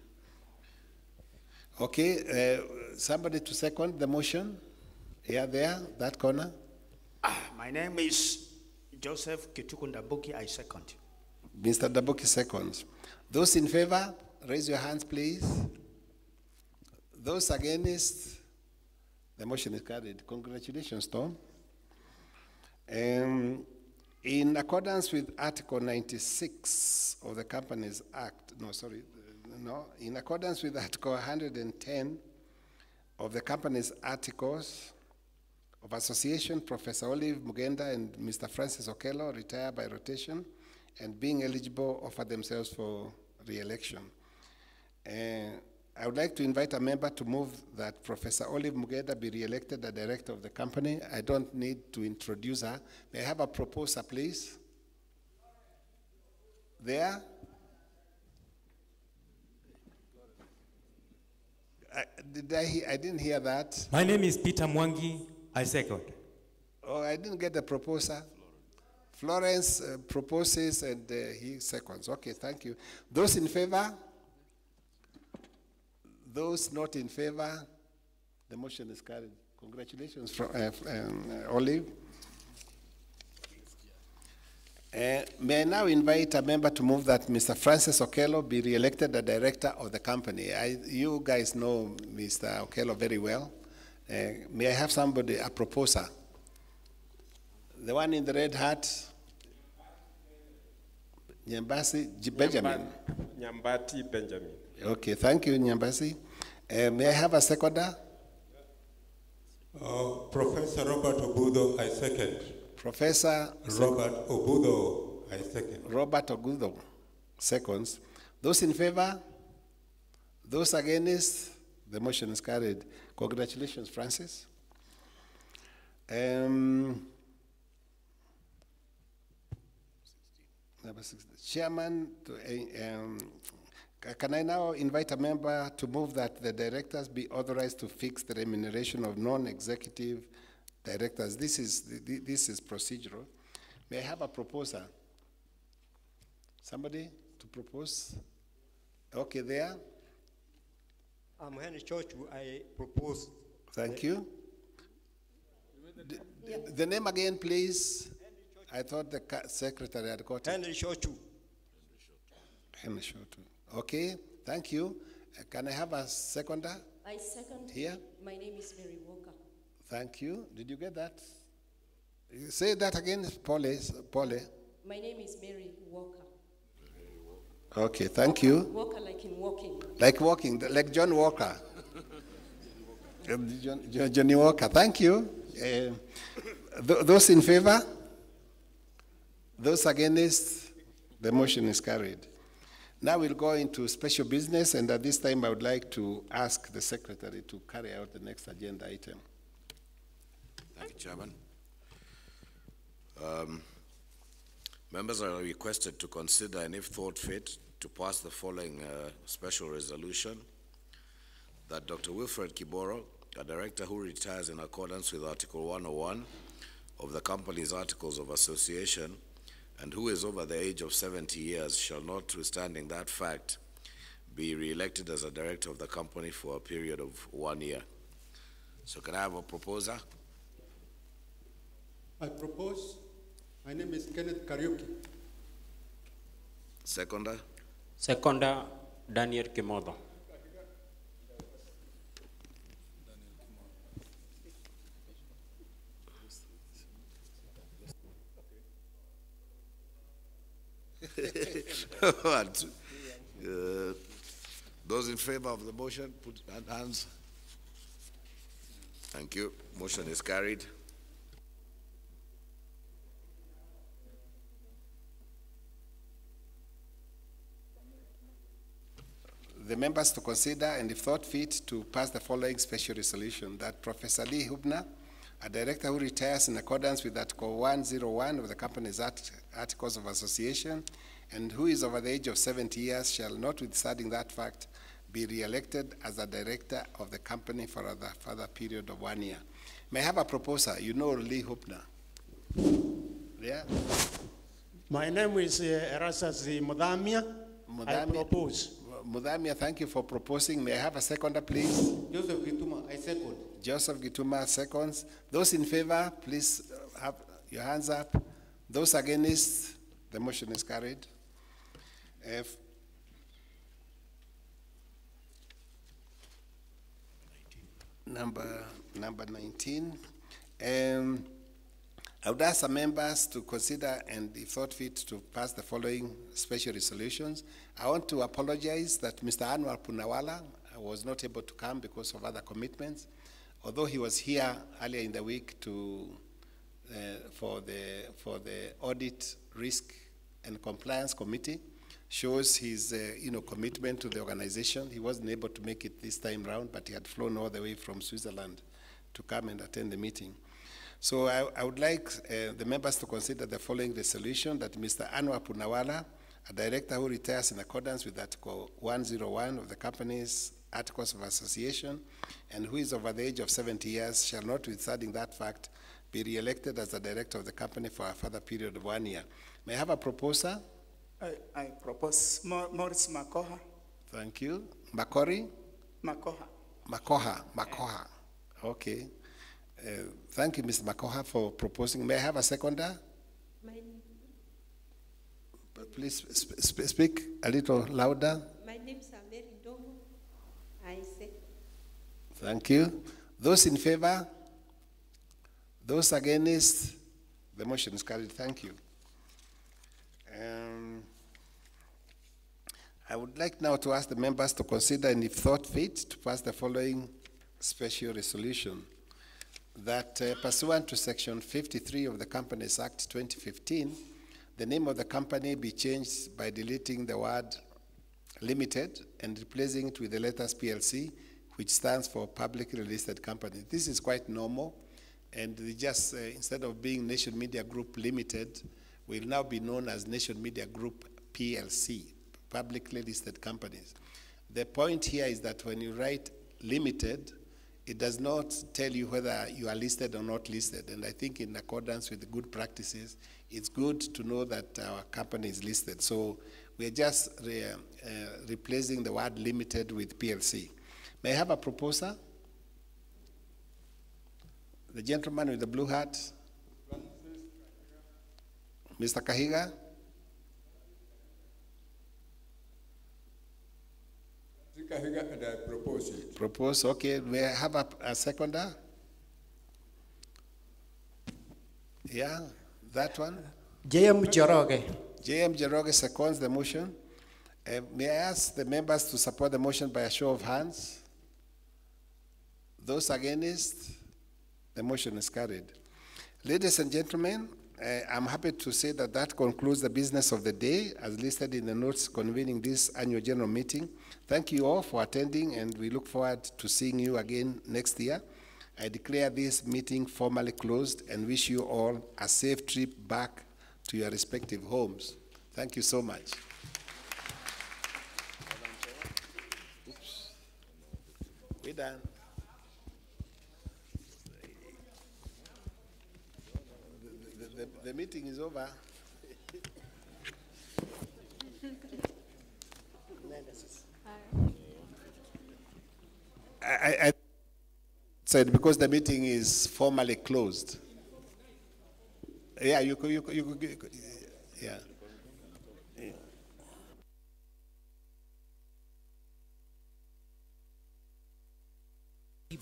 Okay, somebody to second the motion? Yeah, there, that corner. My name is Joseph Kitukundabuki, I second. Mr. Dabuki seconds. Those in favor, raise your hands, please. Those against, the motion is carried. Congratulations, Tom. In accordance with Article 96 of the Companies Act, in accordance with Article 110 of the Companies Articles of Association, Professor Olive Mugenda and Mr. Francis Okello retire by rotation and being eligible offer themselves for re-election. I would like to invite a member to move that Professor Olive Mugenda be re-elected the director of the company. I don't need to introduce her. May I have a proposer, please? There? I didn't hear that. My name is Peter Mwangi, I second. Oh, I didn't get the proposer. Florence proposes and he seconds. Okay, thank you. Those in favor? Those not in favor? The motion is carried. Congratulations, Olive. May I now invite a member to move that Mr. Francis Okello be re-elected the director of the company. You guys know Mr. Okello very well. May I have somebody, a proposer? The one in the red hat? Nyambasi Benjamin. Nyambati Benjamin. Okay, thank you, Nyambasi. May I have a seconder? Professor Robert Ogudo, I second. Professor Robert Ogudo, I second. Robert Ogudo, seconds. Those in favor? Those against? The motion is carried. Congratulations, Francis. Chairman, can I now invite a member to move that the directors be authorized to fix the remuneration of non-executive directors? This is procedural. May I have a proposer? Somebody to propose? Okay, there. I'm Henry Chochu, I propose. Thank you. The name again, please. I thought the secretary had got it. Henry Chochu. Henry Chochu. Okay, thank you. Can I have a seconder? I second. Here. My name is Mary Walker. Thank you. Did you get that? Say that again, Paul. My name is Mary Walker. Okay, thank you. Walker like in walking. Like walking, like John Walker. Johnny Walker, thank you. Those in favor? Those against? The motion is carried. Now we'll go into special business, and at this time I would like to ask the secretary to carry out the next agenda item. Thank you, Chairman. Members are requested to consider and if thought fit to pass the following special resolution that Dr. Wilfred Kiboro, a director who retires in accordance with Article 101 of the company's Articles of Association and who is over the age of 70 years shall, notwithstanding that fact, be re-elected as a director of the company for a period of 1 year. So can I have a proposer? I propose. My name is Kenneth Kariuki. Seconder? Seconder, Daniel Kimodo. Those in favor of the motion, put hands. Thank you. Motion is carried. The members to consider and if thought fit to pass the following special resolution that Professor Lee Hubner, a director who retires in accordance with Article 101 of the company's Articles of Association and who is over the age of 70 years shall, notwithstanding that fact, be re-elected as a director of the company for a further period of 1 year. May I have a proposer? You know Lee Hubner. Yeah? My name is Erastus Mudamia. I propose. Mudamia, thank you for proposing. May I have a seconder, please? Joseph Gituma, I second. Joseph Gituma seconds. Those in favor, please have your hands up. Those against, the motion is carried. Number 19. I would ask the members to consider and if thought fit to pass the following special resolutions. I want to apologize that Mr. Anwar Punawala was not able to come because of other commitments, although he was here earlier in the week for the Audit, Risk and Compliance Committee. Shows his commitment to the organization. He wasn't able to make it this time round, but he had flown all the way from Switzerland to come and attend the meeting. So I would like the members to consider the following resolution that Mr. Anwar Punawala, a director who retires in accordance with Article 101 of the company's Articles of Association and who is over the age of 70 years shall, notwithstanding that fact, be re-elected as the director of the company for a further period of 1 year. May I have a proposer? I propose Morris Makoha. Thank you. Makori? Makoha. Makoha. Okay. Thank you, Mr. Makoha, for proposing. May I have a seconder? Please speak a little louder. My name is Mary Ndomo. I second. Thank you. Those in favor? Those against? The motion is carried. Thank you. I would like now to ask the members to consider and if thought fit to pass the following special resolution that pursuant to Section 53 of the Companies Act 2015, the name of the company be changed by deleting the word limited and replacing it with the letters PLC, which stands for publicly listed company. This is quite normal, and we just, instead of being Nation Media Group Limited, will now be known as Nation Media Group PLC, publicly listed companies. The point here is that when you write limited, it does not tell you whether you are listed or not listed. And I think in accordance with the good practices, it's good to know that our company is listed. So we're just replacing the word limited with PLC. May I have a proposer? The gentleman with the blue hat. Mr. Kahiga? And I propose it. Propose, okay. May I have a seconder? Yeah, that one? JM Joroge. JM Joroge seconds the motion. May I ask the members to support the motion by a show of hands? Those against, the motion is carried. Ladies and gentlemen, I'm happy to say that that concludes the business of the day as listed in the notes convening this annual general meeting. Thank you all for attending, and we look forward to seeing you again next year. I declare this meeting formally closed and wish you all a safe trip back to your respective homes. Thank you so much. Oops. We're done. The meeting is over. I said because the meeting is formally closed. Yeah, you could yeah.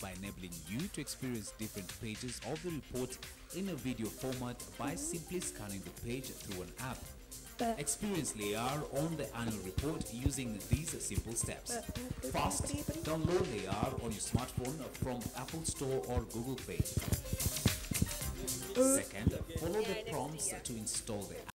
By enabling you to experience different pages of the report in a video format by simply scanning the page through an app. Experience LAR on the annual report using these simple steps. First, download LAR on your smartphone from Apple Store or Google Play. Second, follow the prompts to install the